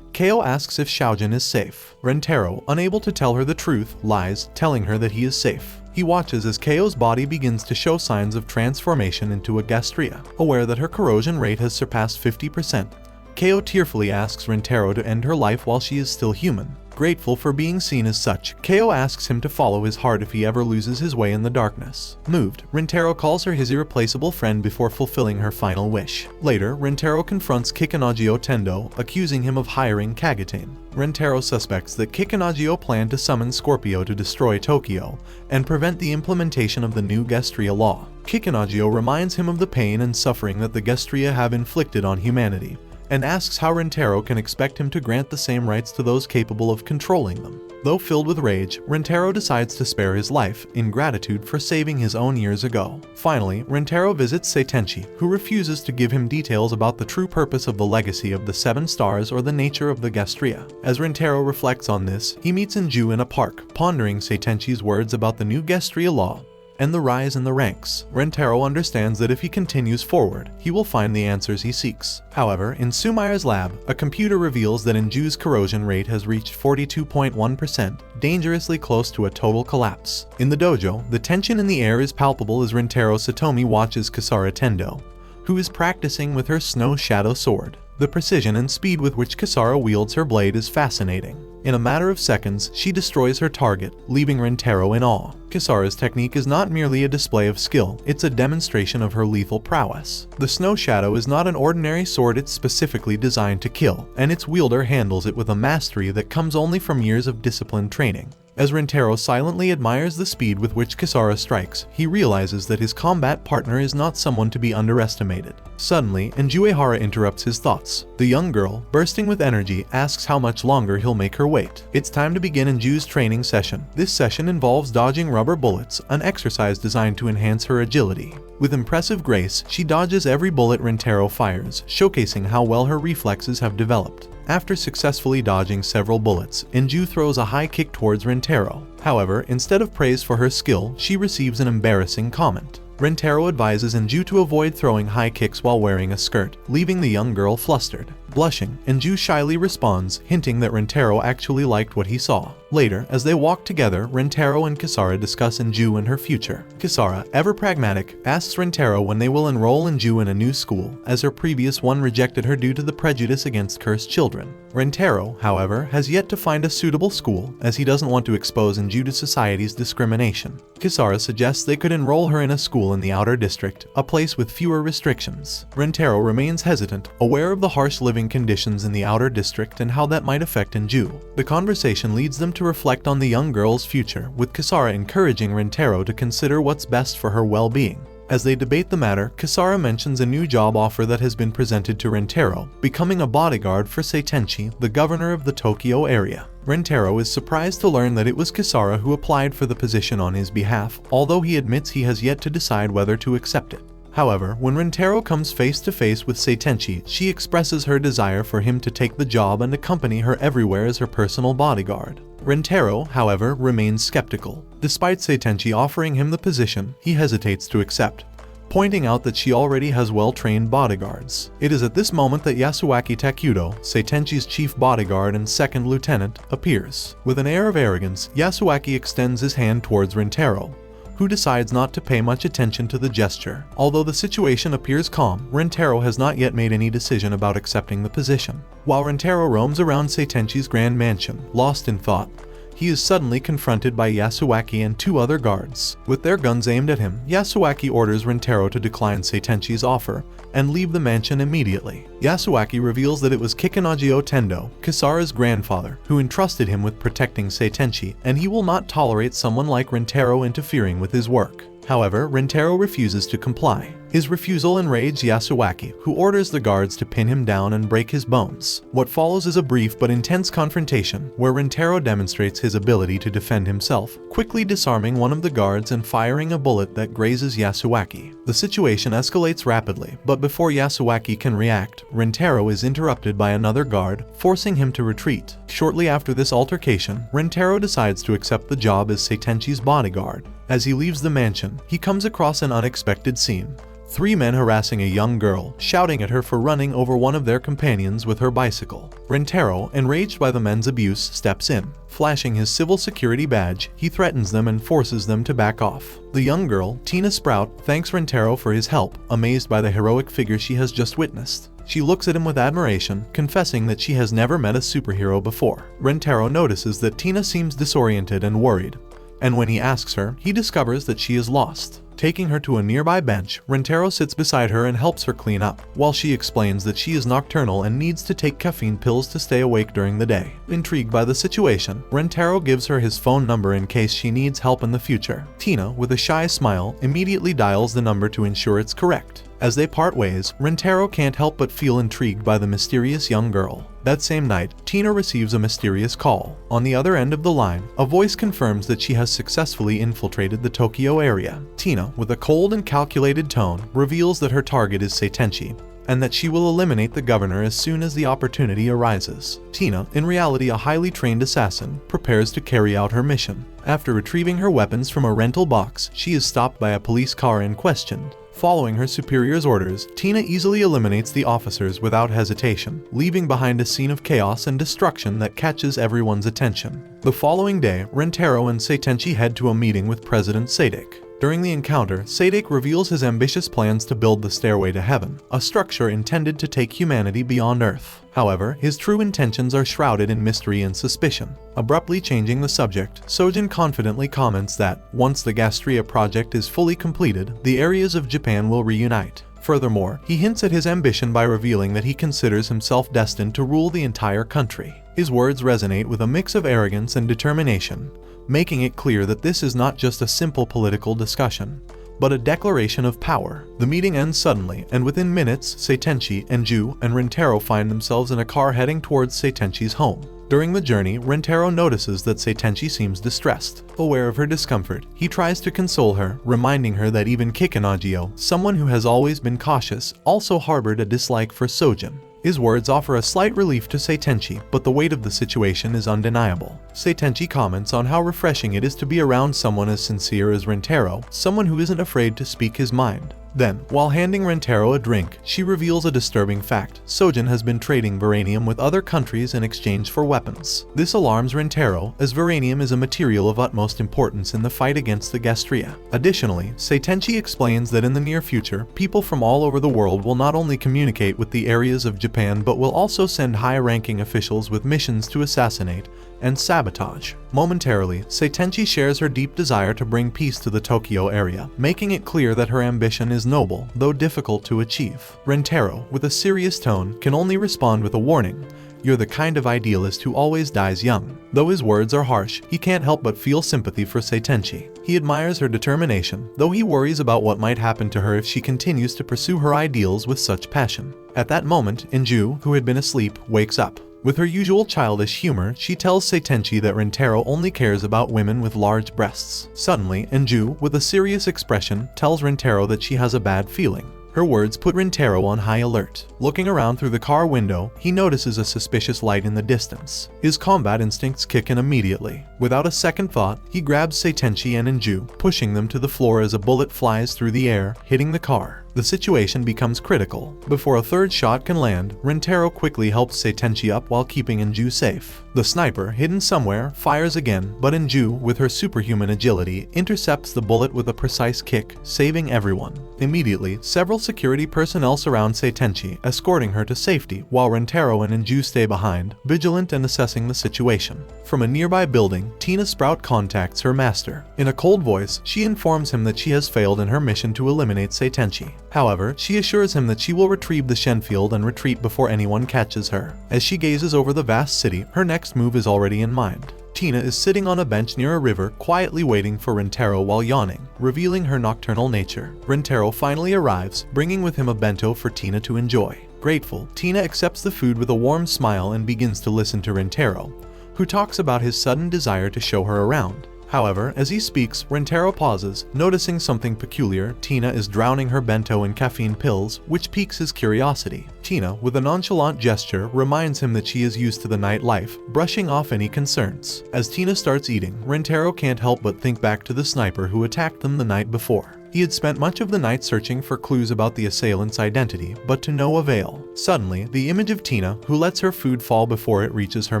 Ko asks if Xiaojin is safe. Rentaro, unable to tell her the truth, lies, telling her that he is safe. He watches as Ko's body begins to show signs of transformation into a Gastrea. Aware that her corrosion rate has surpassed 50%, Ko tearfully asks Rentaro to end her life while she is still human. Grateful for being seen as such, Ko asks him to follow his heart if he ever loses his way in the darkness. Moved, Rentaro calls her his irreplaceable friend before fulfilling her final wish. Later, Rentaro confronts Kikanagio Tendo, accusing him of hiring Kagatane. Rentaro suspects that Kikanagio planned to summon Scorpio to destroy Tokyo and prevent the implementation of the new Gastrea law. Kikanagio reminds him of the pain and suffering that the Gastrea have inflicted on humanity, and asks how Rentaro can expect him to grant the same rights to those capable of controlling them. Though filled with rage, Rentaro decides to spare his life, in gratitude for saving his own years ago. Finally, Rentaro visits Seitenchi, who refuses to give him details about the true purpose of the legacy of the 7 stars or the nature of the Gastrea. As Rentaro reflects on this, he meets Inju in a park, pondering Seitenchi's words about the new Gastrea law and the rise in the ranks. Rentaro understands that if he continues forward, he will find the answers he seeks. However, in Sumaya's lab, a computer reveals that Inju's corrosion rate has reached 42.1%, dangerously close to a total collapse. In the dojo, the tension in the air is palpable as Rentaro Satomi watches Kasara Tendo, who is practicing with her Snow Shadow sword. The precision and speed with which Kasara wields her blade is fascinating. In a matter of seconds, she destroys her target, leaving Rentaro in awe. Kasara's technique is not merely a display of skill, it's a demonstration of her lethal prowess. The Snow Shadow is not an ordinary sword, it's specifically designed to kill, and its wielder handles it with a mastery that comes only from years of disciplined training. As Rentaro silently admires the speed with which Kasara strikes, he realizes that his combat partner is not someone to be underestimated. Suddenly, Enjuehara interrupts his thoughts. The young girl, bursting with energy, asks how much longer he'll make her wait. It's time to begin Inju's training session. This session involves dodging rubber bullets, an exercise designed to enhance her agility. With impressive grace, she dodges every bullet Rentaro fires, showcasing how well her reflexes have developed. After successfully dodging several bullets, Inju throws a high kick towards Rentaro. However, instead of praise for her skill, she receives an embarrassing comment. Rentaro advises Inju to avoid throwing high kicks while wearing a skirt, leaving the young girl flustered. Blushing, Inju shyly responds, hinting that Rentaro actually liked what he saw. Later, as they walk together, Rentaro and Kasara discuss Inju and her future. Kasara, ever pragmatic, asks Rentaro when they will enroll Inju in a new school, as her previous one rejected her due to the prejudice against cursed children. Rentaro, however, has yet to find a suitable school, as he doesn't want to expose Inju to society's discrimination. Kasara suggests they could enroll her in a school in the outer district, a place with fewer restrictions. Rentaro remains hesitant, aware of the harsh living conditions in the outer district and how that might affect Inju. The conversation leads them to reflect on the young girl's future, with Kasara encouraging Rentaro to consider what's best for her well-being. As they debate the matter, Kisara mentions a new job offer that has been presented to Rentaro, becoming a bodyguard for Seitenchi, the governor of the Tokyo area. Rentaro is surprised to learn that it was Kisara who applied for the position on his behalf, although he admits he has yet to decide whether to accept it. However, when Rentaro comes face to face with Seitenchi, she expresses her desire for him to take the job and accompany her everywhere as her personal bodyguard. Rentaro, however, remains skeptical. Despite Seitenchi offering him the position, he hesitates to accept, pointing out that she already has well-trained bodyguards. It is at this moment that Yasuaki Takudo, Seitenchi's chief bodyguard and second lieutenant, appears. With an air of arrogance, Yasuaki extends his hand towards Rentaro, who decides not to pay much attention to the gesture. Although the situation appears calm, Rentaro has not yet made any decision about accepting the position. While Rentaro roams around Seitenchi's grand mansion, lost in thought, he is suddenly confronted by Yasuaki and two other guards. With their guns aimed at him, Yasuaki orders Rentaro to decline Seitenchi's offer and leave the mansion immediately. Yasuaki reveals that it was Kikanagio Tendo, Kisara's grandfather, who entrusted him with protecting Seitenchi, and he will not tolerate someone like Rentaro interfering with his work. However, Rentaro refuses to comply. His refusal enrages Yasuaki, who orders the guards to pin him down and break his bones. What follows is a brief but intense confrontation, where Rentaro demonstrates his ability to defend himself, quickly disarming one of the guards and firing a bullet that grazes Yasuaki. The situation escalates rapidly, but before Yasuaki can react, Rentaro is interrupted by another guard, forcing him to retreat. Shortly after this altercation, Rentaro decides to accept the job as Seitenchi's bodyguard. As he leaves the mansion, he comes across an unexpected scene. Three men harassing a young girl, shouting at her for running over one of their companions with her bicycle. Rentaro, enraged by the men's abuse, steps in. Flashing his civil security badge, he threatens them and forces them to back off. The young girl, Tina Sprout, thanks Rentaro for his help, amazed by the heroic figure she has just witnessed. She looks at him with admiration, confessing that she has never met a superhero before. Rentaro notices that Tina seems disoriented and worried, and when he asks her, he discovers that she is lost. Taking her to a nearby bench, Rentaro sits beside her and helps her clean up, while she explains that she is nocturnal and needs to take caffeine pills to stay awake during the day. Intrigued by the situation, Rentaro gives her his phone number in case she needs help in the future. Tina, with a shy smile, immediately dials the number to ensure it's correct. As they part ways, Rentaro can't help but feel intrigued by the mysterious young girl. That same night, Tina receives a mysterious call. On the other end of the line, a voice confirms that she has successfully infiltrated the Tokyo area. Tina, with a cold and calculated tone, reveals that her target is Seitenchi, and that she will eliminate the governor as soon as the opportunity arises. Tina, in reality a highly trained assassin, prepares to carry out her mission. After retrieving her weapons from a rental box, she is stopped by a police car and questioned. Following her superior's orders, Tina easily eliminates the officers without hesitation, leaving behind a scene of chaos and destruction that catches everyone's attention. The following day, Rentaro and Seitenchi head to a meeting with President Sadek. During the encounter, Sadek reveals his ambitious plans to build the Stairway to Heaven, a structure intended to take humanity beyond Earth. However, his true intentions are shrouded in mystery and suspicion. Abruptly changing the subject, Sojin confidently comments that, once the Gastrea project is fully completed, the areas of Japan will reunite. Furthermore, he hints at his ambition by revealing that he considers himself destined to rule the entire country. His words resonate with a mix of arrogance and determination, making it clear that this is not just a simple political discussion, but a declaration of power. The meeting ends suddenly, and within minutes, Seitenchi and Ju and Rentaro find themselves in a car heading towards Seitenchi's home. During the journey, Rentaro notices that Seitenchi seems distressed. Aware of her discomfort, he tries to console her, reminding her that even Kikanagio, someone who has always been cautious, also harbored a dislike for Sojin. His words offer a slight relief to Seitenchi, but the weight of the situation is undeniable. Seitenchi comments on how refreshing it is to be around someone as sincere as Rentaro, someone who isn't afraid to speak his mind. Then, while handing Rentaro a drink, she reveals a disturbing fact. Sojin has been trading Varanium with other countries in exchange for weapons. This alarms Rentaro, as Varanium is a material of utmost importance in the fight against the Gastrea. Additionally, Seitenchi explains that in the near future, people from all over the world will not only communicate with the areas of Japan but will also send high-ranking officials with missions to assassinate and sabotage. Momentarily, Seitenchi shares her deep desire to bring peace to the Tokyo area, making it clear that her ambition is noble, though difficult to achieve. Rentaro, with a serious tone, can only respond with a warning, You're the kind of idealist who always dies young." Though his words are harsh, he can't help but feel sympathy for Seitenchi. He admires her determination, though he worries about what might happen to her if she continues to pursue her ideals with such passion. At that moment, Inju, who had been asleep, wakes up. With her usual childish humor, she tells Seitenchi that Rentaro only cares about women with large breasts. Suddenly, Inju, with a serious expression, tells Rentaro that she has a bad feeling. Her words put Rentaro on high alert. Looking around through the car window, he notices a suspicious light in the distance. His combat instincts kick in immediately. Without a second thought, he grabs Seitenchi and Inju, pushing them to the floor as a bullet flies through the air, hitting the car. The situation becomes critical. Before a third shot can land, Rentaro quickly helps Seitenchi up while keeping Inju safe. The sniper, hidden somewhere, fires again, but Inju, with her superhuman agility, intercepts the bullet with a precise kick, saving everyone. Immediately, several security personnel surround Seitenchi, escorting her to safety, while Rentaro and Inju stay behind, vigilant and assessing the situation. From a nearby building, Tina Sprout contacts her master. In a cold voice, she informs him that she has failed in her mission to eliminate Seitenchi. However, she assures him that she will retrieve the Shenfield and retreat before anyone catches her. As she gazes over the vast city, her next move is already in mind. Tina is sitting on a bench near a river, quietly waiting for Rentaro while yawning, revealing her nocturnal nature. Rentaro finally arrives, bringing with him a bento for Tina to enjoy. Grateful, Tina accepts the food with a warm smile and begins to listen to Rentaro, who talks about his sudden desire to show her around. However, as he speaks, Rentaro pauses, noticing something peculiar. Tina is drowning her bento in caffeine pills, which piques his curiosity. Tina, with a nonchalant gesture, reminds him that she is used to the nightlife, brushing off any concerns. As Tina starts eating, Rentaro can't help but think back to the sniper who attacked them the night before. He had spent much of the night searching for clues about the assailant's identity, but to no avail. Suddenly, the image of Tina, who lets her food fall before it reaches her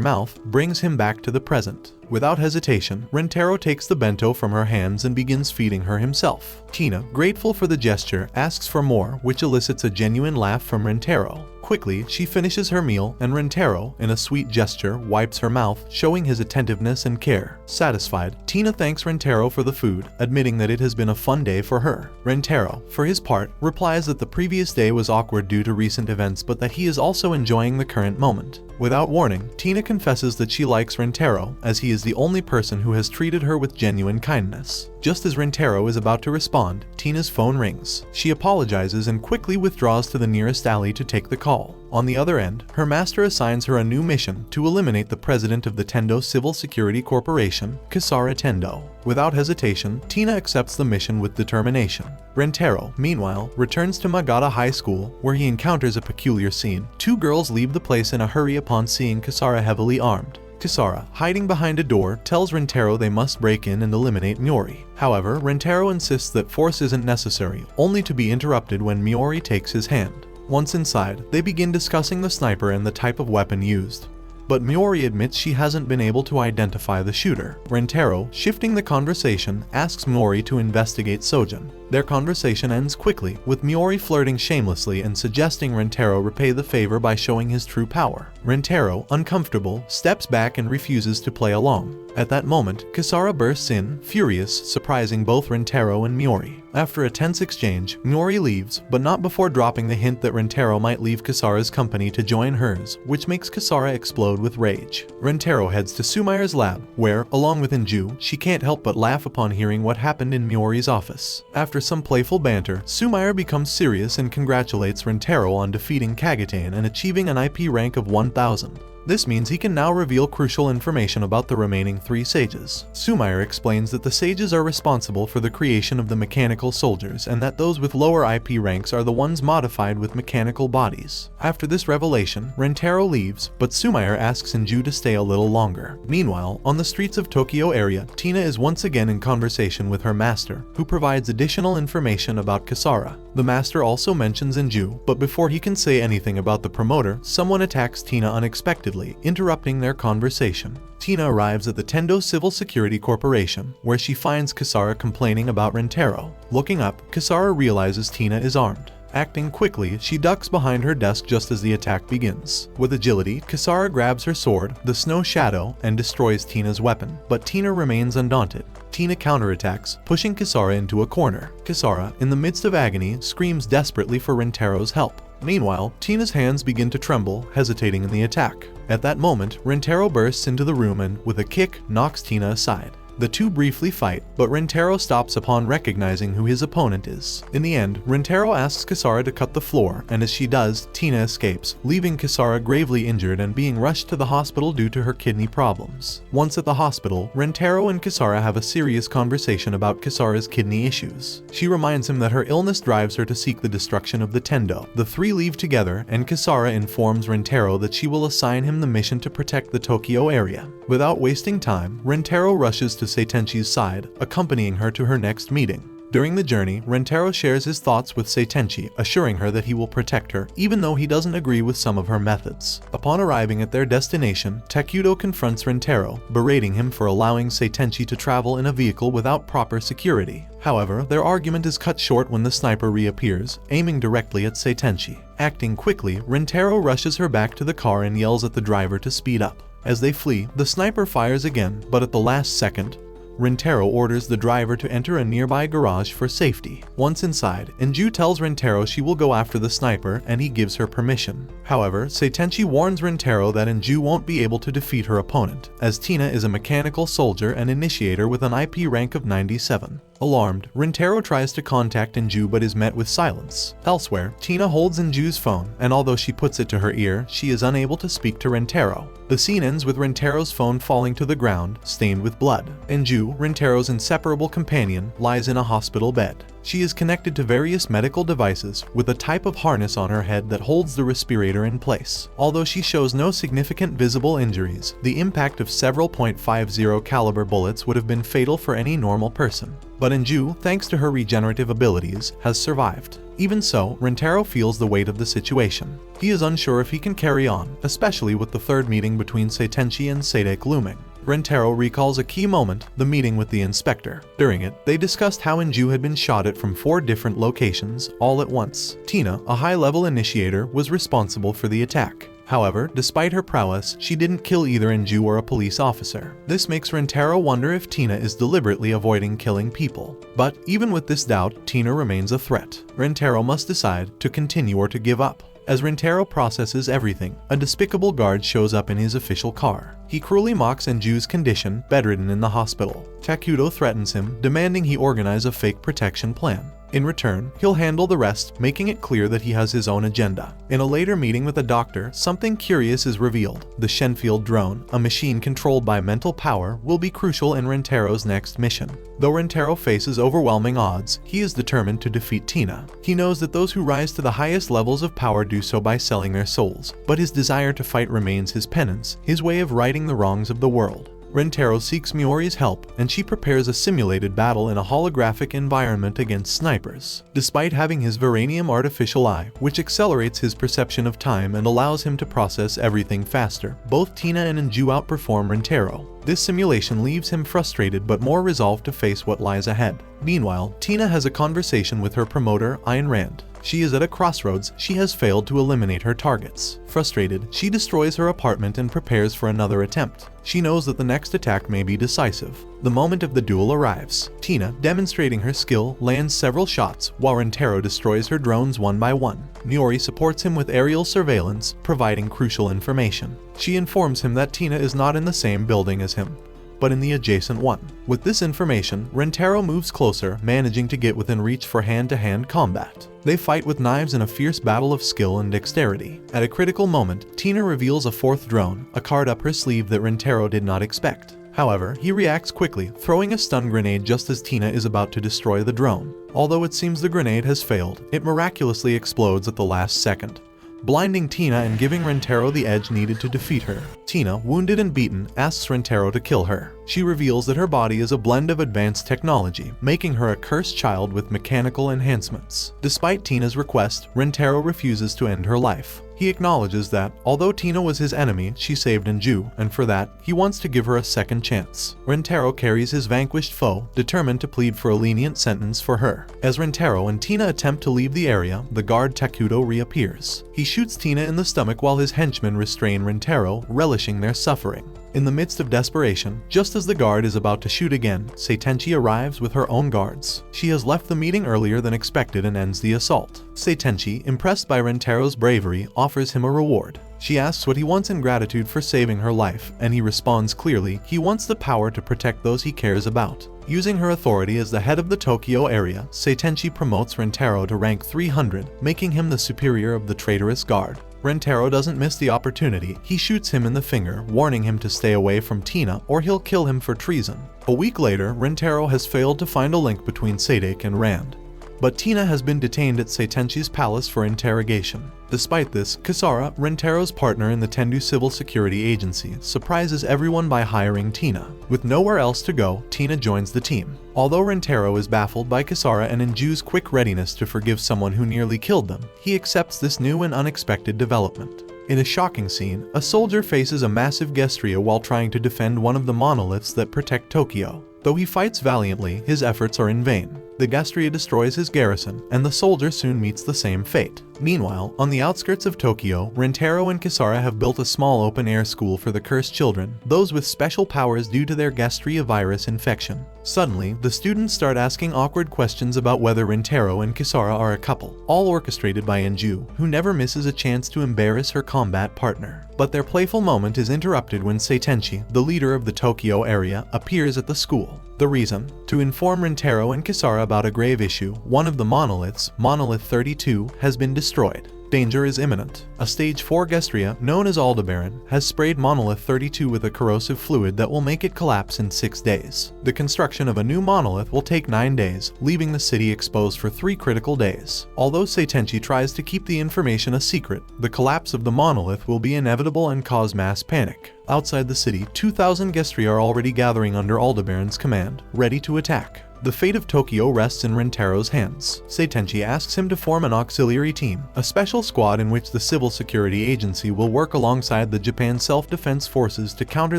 mouth, brings him back to the present. Without hesitation, Rentaro takes the bento from her hands and begins feeding her himself. Tina, grateful for the gesture, asks for more, which elicits a genuine laugh from Rentaro. Quickly, she finishes her meal, and Rentaro, in a sweet gesture, wipes her mouth, showing his attentiveness and care. Satisfied, Tina thanks Rentaro for the food, admitting that it has been a fun day for her. Rentaro, for his part, replies that the previous day was awkward due to recent events, but that he is also enjoying the current moment. Without warning, Tina confesses that she likes Rentaro, as he is the only person who has treated her with genuine kindness. Just as Rentaro is about to respond, Tina's phone rings. She apologizes and quickly withdraws to the nearest alley to take the call. On the other end, her master assigns her a new mission to eliminate the president of the Tendo Civil Security Corporation, Kisara Tendo. Without hesitation, Tina accepts the mission with determination. Rentaro, meanwhile, returns to Magata High School, where he encounters a peculiar scene. Two girls leave the place in a hurry upon seeing Kisara heavily armed. Kisara, hiding behind a door, tells Rentaro they must break in and eliminate Miori. However, Rentaro insists that force isn't necessary, only to be interrupted when Miori takes his hand. Once inside, they begin discussing the sniper and the type of weapon used. But Miori admits she hasn't been able to identify the shooter. Rentaro, shifting the conversation, asks Miori to investigate Sojin. Their conversation ends quickly, with Miori flirting shamelessly and suggesting Rentaro repay the favor by showing his true power. Rentaro, uncomfortable, steps back and refuses to play along. At that moment, Kisara bursts in, furious, surprising both Rentaro and Miori. After a tense exchange, Miori leaves, but not before dropping the hint that Rentaro might leave Kisara's company to join hers, which makes Kisara explode with rage. Rentaro heads to Sumair's lab, where, along with Inju, she can't help but laugh upon hearing what happened in Miori's office. After some playful banter, Sumair becomes serious and congratulates Rentaro on defeating Kagatane and achieving an IP rank of 1000. This means he can now reveal crucial information about the remaining 3 sages. Sumair explains that the sages are responsible for the creation of the mechanical soldiers, and that those with lower IP ranks are the ones modified with mechanical bodies. After this revelation, Rentaro leaves, but Sumair asks Inju to stay a little longer. Meanwhile, on the streets of Tokyo area, Tina is once again in conversation with her master, who provides additional information about Kisara. The master also mentions Inju, but before he can say anything about the promoter, someone attacks Tina unexpectedly, interrupting their conversation. Tina arrives at the Tendo Civil Security Corporation, where she finds Kisara complaining about Rentaro. Looking up, Kisara realizes Tina is armed. Acting quickly, she ducks behind her desk just as the attack begins. With agility, Kisara grabs her sword, the Snow Shadow, and destroys Tina's weapon, but Tina remains undaunted. Tina counterattacks, pushing Kisara into a corner. Kisara, in the midst of agony, screams desperately for Rentaro's help. Meanwhile, Tina's hands begin to tremble, hesitating in the attack. At that moment, Rentaro bursts into the room and, with a kick, knocks Tina aside. The two briefly fight, but Rentaro stops upon recognizing who his opponent is. In the end, Rentaro asks Kisara to cut the floor, and as she does, Tina escapes, leaving Kisara gravely injured and being rushed to the hospital due to her kidney problems. Once at the hospital, Rentaro and Kisara have a serious conversation about Kisara's kidney issues. She reminds him that her illness drives her to seek the destruction of the Tendo. The three leave together, and Kisara informs Rentaro that she will assign him the mission to protect the Tokyo area. Without wasting time, Rentaro rushes to Seitenchi's side, accompanying her to her next meeting. During the journey, Rentaro shares his thoughts with Seitenchi, assuring her that he will protect her, even though he doesn't agree with some of her methods. Upon arriving at their destination, Takudo confronts Rentaro, berating him for allowing Seitenchi to travel in a vehicle without proper security. However, their argument is cut short when the sniper reappears, aiming directly at Seitenchi. Acting quickly, Rentaro rushes her back to the car and yells at the driver to speed up. As they flee, the sniper fires again, but at the last second, Rentaro orders the driver to enter a nearby garage for safety. Once inside, Enju tells Rentaro she will go after the sniper, and he gives her permission. However, Seitenchi warns Rentaro that Enju won't be able to defeat her opponent, as Tina is a mechanical soldier and initiator with an IP rank of 97. Alarmed, Rentaro tries to contact Enju but is met with silence. Elsewhere, Tina holds Enju's phone, and although she puts it to her ear, she is unable to speak to Rentaro. The scene ends with Rentaro's phone falling to the ground, stained with blood. Enju, Rentaro's inseparable companion, lies in a hospital bed. She is connected to various medical devices, with a type of harness on her head that holds the respirator in place. Although she shows no significant visible injuries, the impact of several .50 caliber bullets would have been fatal for any normal person. But Enju, thanks to her regenerative abilities, has survived. Even so, Rentaro feels the weight of the situation. He is unsure if he can carry on, especially with the third meeting between Seitenchi and Seidek looming. Rentaro recalls a key moment, the meeting with the inspector. During it, they discussed how Enju had been shot at from 4 different locations, all at once. Tina, a high-level initiator, was responsible for the attack. However, despite her prowess, she didn't kill either Enju or a police officer. This makes Rentaro wonder if Tina is deliberately avoiding killing people. But even with this doubt, Tina remains a threat. Rentaro must decide to continue or to give up. As Rentaro processes everything, a despicable guard shows up in his official car. He cruelly mocks Enju's condition, bedridden in the hospital. Takudo threatens him, demanding he organize a fake protection plan. In return, he'll handle the rest, making it clear that he has his own agenda. In a later meeting with a doctor, something curious is revealed. The Shenfield drone, a machine controlled by mental power, will be crucial in Rentaro's next mission. Though Rentaro faces overwhelming odds, he is determined to defeat Tina. He knows that those who rise to the highest levels of power do so by selling their souls, but his desire to fight remains his penance, his way of righting the wrongs of the world. Rentaro seeks Miori's help, and she prepares a simulated battle in a holographic environment against snipers. Despite having his Veranium artificial eye, which accelerates his perception of time and allows him to process everything faster, both Tina and Enju outperform Rentaro. This simulation leaves him frustrated but more resolved to face what lies ahead. Meanwhile, Tina has a conversation with her promoter, Ayn Rand. She is at a crossroads. She has failed to eliminate her targets. Frustrated, she destroys her apartment and prepares for another attempt. She knows that the next attack may be decisive. The moment of the duel arrives. Tina, demonstrating her skill, lands several shots, while Rentaro destroys her drones one by one. Miori supports him with aerial surveillance, providing crucial information. She informs him that Tina is not in the same building as him, but in the adjacent one. With this information, Rentaro moves closer, managing to get within reach for hand-to-hand combat. They fight with knives in a fierce battle of skill and dexterity. At a critical moment, Tina reveals a 4th drone, a card up her sleeve that Rentaro did not expect. However, he reacts quickly, throwing a stun grenade just as Tina is about to destroy the drone. Although it seems the grenade has failed, it miraculously explodes at the last second, blinding Tina and giving Rentaro the edge needed to defeat her. Tina, wounded and beaten, asks Rentaro to kill her. She reveals that her body is a blend of advanced technology, making her a cursed child with mechanical enhancements. Despite Tina's request, Rentaro refuses to end her life. He acknowledges that, although Tina was his enemy, she saved Enju, and for that, he wants to give her a second chance. Rentaro carries his vanquished foe, determined to plead for a lenient sentence for her. As Rentaro and Tina attempt to leave the area, the guard Takudo reappears. He shoots Tina in the stomach while his henchmen restrain Rentaro, relishing their suffering. In the midst of desperation, just as the guard is about to shoot again, Seitenchi arrives with her own guards. She has left the meeting earlier than expected and ends the assault. Seitenchi, impressed by Rentaro's bravery, offers him a reward. She asks what he wants in gratitude for saving her life, and he responds clearly he wants the power to protect those he cares about. Using her authority as the head of the Tokyo area, Seitenchi promotes Rentaro to rank 300, making him the superior of the traitorous guard. Rentaro doesn't miss the opportunity. He shoots him in the finger, warning him to stay away from Tina or he'll kill him for treason. A week later, Rentaro has failed to find a link between Sadek and Rand. But Tina has been detained at Seitenchi's palace for interrogation. Despite this, Kisara, Rentaro's partner in the Tendu Civil Security Agency, surprises everyone by hiring Tina. With nowhere else to go, Tina joins the team. Although Rentaro is baffled by Kisara and Inju's quick readiness to forgive someone who nearly killed them, he accepts this new and unexpected development. In a shocking scene, a soldier faces a massive Gastrea while trying to defend one of the monoliths that protect Tokyo. Though he fights valiantly, his efforts are in vain. The Gastrea destroys his garrison, and the soldier soon meets the same fate. Meanwhile, on the outskirts of Tokyo, Rentaro and Kisara have built a small open-air school for the cursed children, those with special powers due to their Gastrea virus infection. Suddenly, the students start asking awkward questions about whether Rentaro and Kisara are a couple, all orchestrated by Inju, who never misses a chance to embarrass her combat partner. But their playful moment is interrupted when Seitenchi, the leader of the Tokyo area, appears at the school. The reason? To inform Rentaro and Kisara about a grave issue. One of the monoliths, Monolith 32, has been destroyed. Danger is imminent. A Stage 4 Gastrea, known as Aldebaran, has sprayed Monolith 32 with a corrosive fluid that will make it collapse in 6 days. The construction of a new monolith will take 9 days, leaving the city exposed for 3 critical days. Although Seitenchi tries to keep the information a secret, the collapse of the monolith will be inevitable and cause mass panic. Outside the city, 2,000 Gastrea are already gathering under Aldebaran's command, ready to attack. The fate of Tokyo rests in Rentaro's hands. Seitenchi asks him to form an auxiliary team, a special squad in which the Civil Security Agency will work alongside the Japan Self-Defense Forces to counter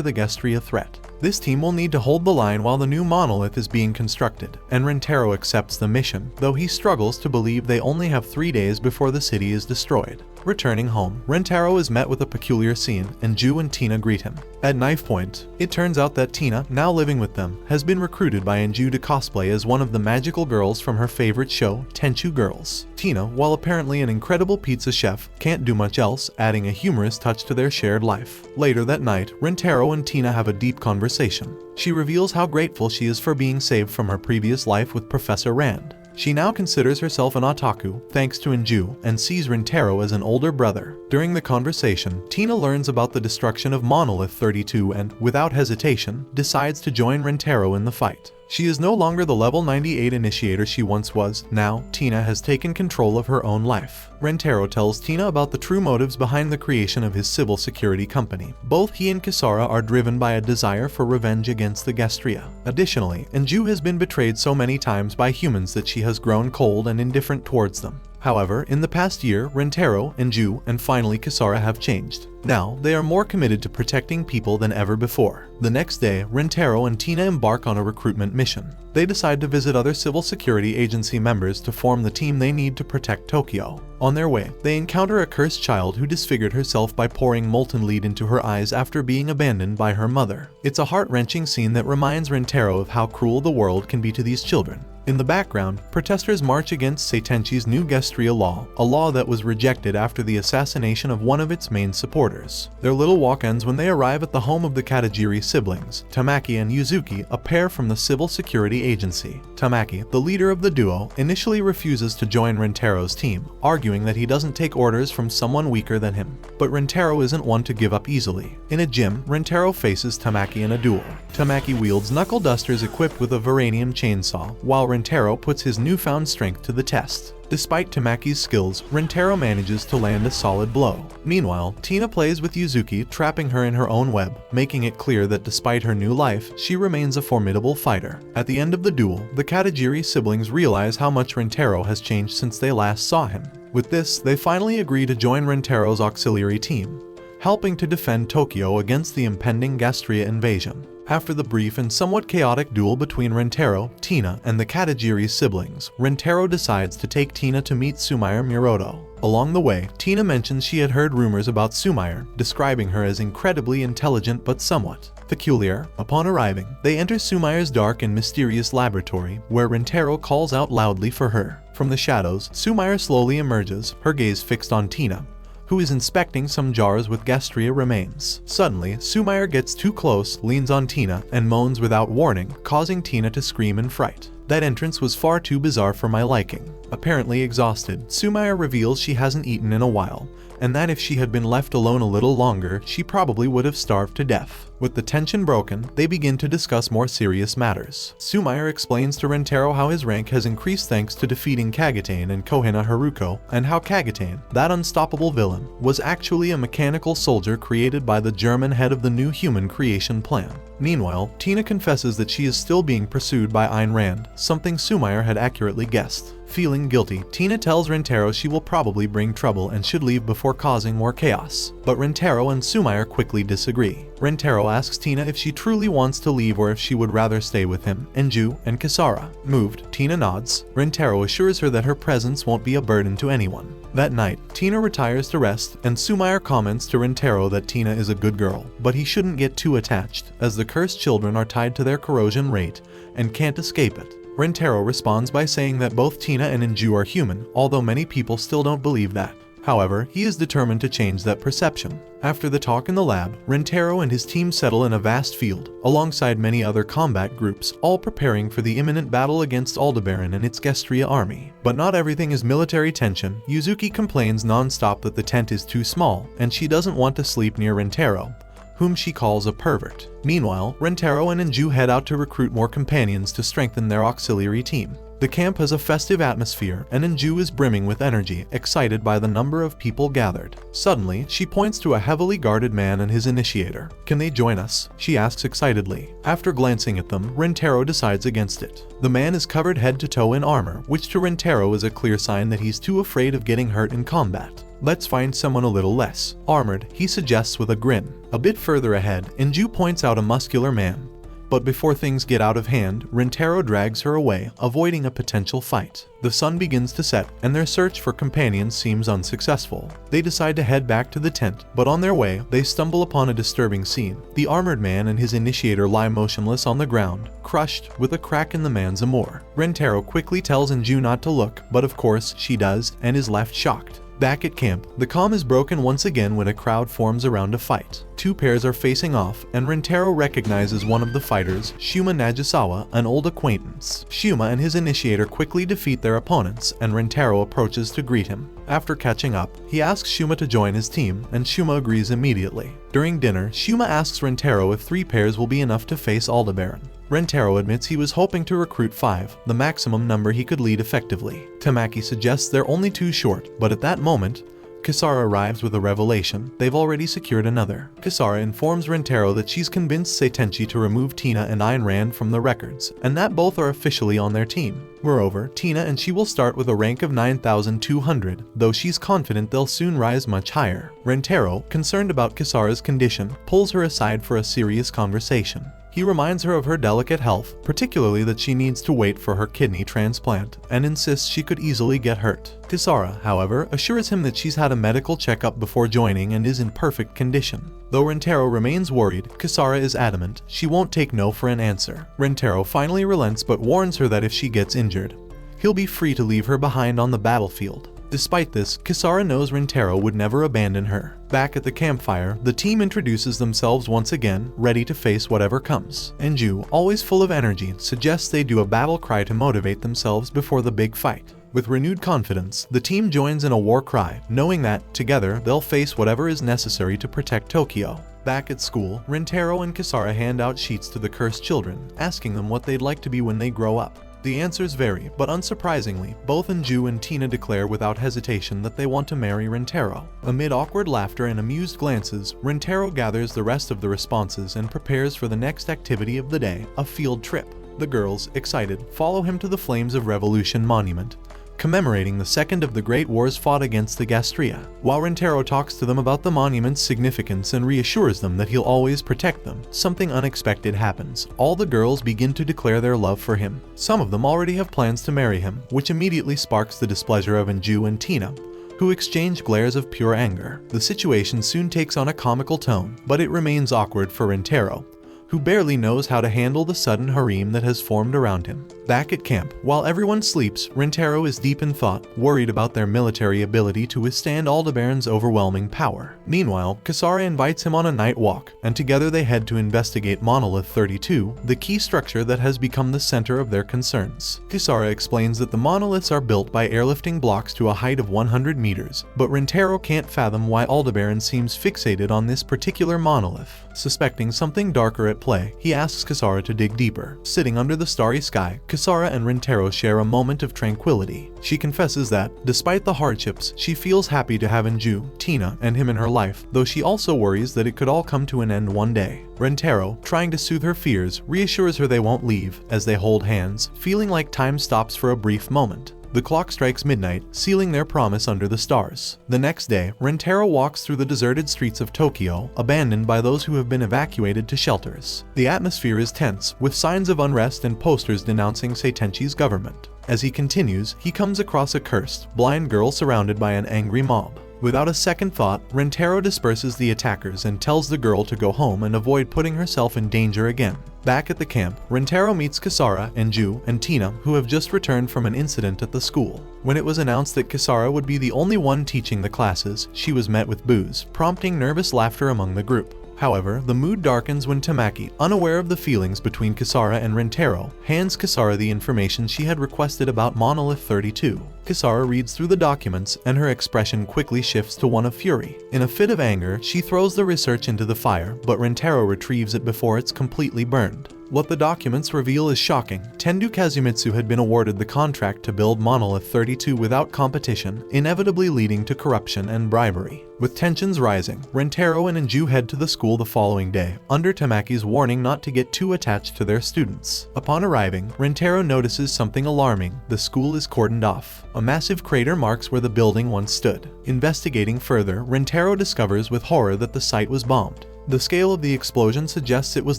the Gastrea threat. This team will need to hold the line while the new monolith is being constructed, and Rentaro accepts the mission, though he struggles to believe they only have 3 days before the city is destroyed. Returning home, Rentaro is met with a peculiar scene, and Ju and Tina greet him. At knife point, it turns out that Tina, now living with them, has been recruited by Inju to cosplay as one of the magical girls from her favorite show, Tenchu Girls. Tina, while apparently an incredible pizza chef, can't do much else, adding a humorous touch to their shared life. Later that night, Rentaro and Tina have a deep conversation. She reveals how grateful she is for being saved from her previous life with Professor Rand. She now considers herself an otaku, thanks to Inju, and sees Rentaro as an older brother. During the conversation, Tina learns about the destruction of Monolith 32 and, without hesitation, decides to join Rentaro in the fight. She is no longer the level 98 initiator she once was. Now, Tina has taken control of her own life. Rentaro tells Tina about the true motives behind the creation of his civil security company. Both he and Kisara are driven by a desire for revenge against the Gastrea. Additionally, Inju has been betrayed so many times by humans that she has grown cold and indifferent towards them. However, in the past year, Rentaro, Inju, and finally Kisara have changed. Now, they are more committed to protecting people than ever before. The next day, Rentaro and Tina embark on a recruitment mission. They decide to visit other civil security agency members to form the team they need to protect Tokyo. On their way, they encounter a cursed child who disfigured herself by pouring molten lead into her eyes after being abandoned by her mother. It's a heart-wrenching scene that reminds Rentaro of how cruel the world can be to these children. In the background, protesters march against Seitenchi's new Gastrea law, a law that was rejected after the assassination of one of its main supporters. Their little walk ends when they arrive at the home of the Katajiri siblings, Tamaki and Yuzuki, a pair from the Civil Security Agency. Tamaki, the leader of the duo, initially refuses to join Rentaro's team, arguing that he doesn't take orders from someone weaker than him. But Rentaro isn't one to give up easily. In a gym, Rentaro faces Tamaki in a duel. Tamaki wields knuckle dusters equipped with a Varanium chainsaw, while Rentaro puts his newfound strength to the test. Despite Tamaki's skills, Rentaro manages to land a solid blow. Meanwhile, Tina plays with Yuzuki, trapping her in her own web, making it clear that despite her new life, she remains a formidable fighter. At the end of the duel, the Katajiri siblings realize how much Rentaro has changed since they last saw him. With this, they finally agree to join Rentaro's auxiliary team, helping to defend Tokyo against the impending Gastrea invasion. After the brief and somewhat chaotic duel between Rentaro, Tina, and the Katajiri siblings, Rentaro decides to take Tina to meet Sumire Muroto, Along the way, Tina mentions she had heard rumors about Sumire, describing her as incredibly intelligent but somewhat peculiar. Upon arriving, they enter Sumire's dark and mysterious laboratory, where Rentaro calls out loudly for her. From the shadows, Sumire slowly emerges, her gaze fixed on Tina, who is inspecting some jars with Gastrea remains. Suddenly, Sumire gets too close, leans on Tina, and moans without warning, causing Tina to scream in fright. That entrance was far too bizarre for my liking. Apparently exhausted, Sumire reveals she hasn't eaten in a while, and that if she had been left alone a little longer, she probably would have starved to death. With the tension broken, they begin to discuss more serious matters. Sumire explains to Rentaro how his rank has increased thanks to defeating Kagatane and Kohina Haruko, and how Kagatane, that unstoppable villain, was actually a mechanical soldier created by the German head of the new human creation plan. Meanwhile, Tina confesses that she is still being pursued by Ayn Rand, something Sumire had accurately guessed. Feeling guilty, Tina tells Rentaro she will probably bring trouble and should leave before causing more chaos. But Rentaro and Sumire quickly disagree. Rentaro asks Tina if she truly wants to leave or if she would rather stay with him, Enju, and Kisara. Moved, Tina nods. Rentaro assures her that her presence won't be a burden to anyone. That night, Tina retires to rest, and Sumire comments to Rentaro that Tina is a good girl, but he shouldn't get too attached, as the cursed children are tied to their corrosion rate and can't escape it. Rentaro responds by saying that both Tina and Enju are human, although many people still don't believe that. However, he is determined to change that perception. After the talk in the lab, Rentaro and his team settle in a vast field, alongside many other combat groups, all preparing for the imminent battle against Aldebaran and its Gastrea army. But not everything is military tension. Yuzuki complains non-stop that the tent is too small, and she doesn't want to sleep near Rentaro, whom she calls a pervert. Meanwhile, Rentaro and Enju head out to recruit more companions to strengthen their auxiliary team. The camp has a festive atmosphere, and Enju is brimming with energy, excited by the number of people gathered. Suddenly, she points to a heavily guarded man and his initiator. "Can they join us?" she asks excitedly. After glancing at them, Rentaro decides against it. The man is covered head to toe in armor, which to Rentaro is a clear sign that he's too afraid of getting hurt in combat. "Let's find someone a little less armored," he suggests with a grin. A bit further ahead, Enju points out a muscular man. But before things get out of hand, Rentaro drags her away, avoiding a potential fight. The sun begins to set, and their search for companions seems unsuccessful. They decide to head back to the tent, but on their way, they stumble upon a disturbing scene. The armored man and his initiator lie motionless on the ground, crushed, with a crack in the man's amour. Rentaro quickly tells Enju not to look, but of course she does, and is left shocked. Back at camp, the calm is broken once again when a crowd forms around a fight. Two pairs are facing off, and Rentaro recognizes one of the fighters, Shuma Nagisawa, an old acquaintance. Shuma and his initiator quickly defeat their opponents, and Rentaro approaches to greet him. After catching up, he asks Shuma to join his team, and Shuma agrees immediately. During dinner, Shuma asks Rentaro if 3 pairs will be enough to face Aldebaran. Rentaro admits he was hoping to recruit 5, the maximum number he could lead effectively. Tamaki suggests they're only 2 short, but at that moment, Kisara arrives with a revelation. They've already secured another. Kisara informs Rentaro that she's convinced Seitenchi to remove Tina and Ayn Rand from the records, and that both are officially on their team. Moreover, Tina and she will start with a rank of 9,200, though she's confident they'll soon rise much higher. Rentaro, concerned about Kisara's condition, pulls her aside for a serious conversation. He reminds her of her delicate health, particularly that she needs to wait for her kidney transplant, and insists she could easily get hurt. Kisara, however, assures him that she's had a medical checkup before joining and is in perfect condition. Though Rentaro remains worried, Kisara is adamant she won't take no for an answer. Rentaro finally relents but warns her that if she gets injured, he'll be free to leave her behind on the battlefield. Despite this, Kisara knows Rentaro would never abandon her. Back at the campfire, the team introduces themselves once again, ready to face whatever comes. Enju, always full of energy, suggests they do a battle cry to motivate themselves before the big fight. With renewed confidence, the team joins in a war cry, knowing that, together, they'll face whatever is necessary to protect Tokyo. Back at school, Rentaro and Kisara hand out sheets to the cursed children, asking them what they'd like to be when they grow up. The answers vary, but unsurprisingly, both Enju and Tina declare without hesitation that they want to marry Rentaro. Amid awkward laughter and amused glances, Rentaro gathers the rest of the responses and prepares for the next activity of the day, a field trip. The girls, excited, follow him to the Flames of Revolution monument, commemorating the second of the great wars fought against the Gastrea. While Rentaro talks to them about the monument's significance and reassures them that he'll always protect them, something unexpected happens. All the girls begin to declare their love for him. Some of them already have plans to marry him, which immediately sparks the displeasure of Enju and Tina, who exchange glares of pure anger. The situation soon takes on a comical tone, but it remains awkward for Rentaro, who barely knows how to handle the sudden harem that has formed around him. Back at camp, while everyone sleeps, Rentaro is deep in thought, worried about their military ability to withstand Aldebaran's overwhelming power. Meanwhile, Gastrea invites him on a night walk, and together they head to investigate Monolith 32, the key structure that has become the center of their concerns. Gastrea explains that the monoliths are built by airlifting blocks to a height of 100 meters, but Rentaro can't fathom why Aldebaran seems fixated on this particular monolith. Suspecting something darker at play, he asks Gastrea to dig deeper. Sitting under the starry sky, Gastrea and Rentaro share a moment of tranquility. She confesses that, despite the hardships, she feels happy to have Anju, Tina, and him in her life, though she also worries that it could all come to an end one day. Rentaro, trying to soothe her fears, reassures her they won't leave, as they hold hands, feeling like time stops for a brief moment. The clock strikes midnight, sealing their promise under the stars. The next day, Rentaro walks through the deserted streets of Tokyo, abandoned by those who have been evacuated to shelters. The atmosphere is tense, with signs of unrest and posters denouncing Seitenchi's government. As he continues, he comes across a cursed, blind girl surrounded by an angry mob. Without a second thought, Rentaro disperses the attackers and tells the girl to go home and avoid putting herself in danger again. Back at the camp, Rentaro meets Gastrea, Anju, and Tina, who have just returned from an incident at the school. When it was announced that Gastrea would be the only one teaching the classes, she was met with boos, prompting nervous laughter among the group. However, the mood darkens when Tamaki, unaware of the feelings between Gastrea and Rentaro, hands Gastrea the information she had requested about Monolith 32. Gastrea reads through the documents, and her expression quickly shifts to one of fury. In a fit of anger, she throws the research into the fire, but Rentaro retrieves it before it's completely burned. What the documents reveal is shocking. Tendu Kazumitsu had been awarded the contract to build Monolith 32 without competition, inevitably leading to corruption and bribery. With tensions rising, Rentaro and Anju head to the school the following day, under Tamaki's warning not to get too attached to their students. Upon arriving, Rentaro notices something alarming. The school is cordoned off. A massive crater marks where the building once stood. Investigating further, Rentaro discovers with horror that the site was bombed. The scale of the explosion suggests it was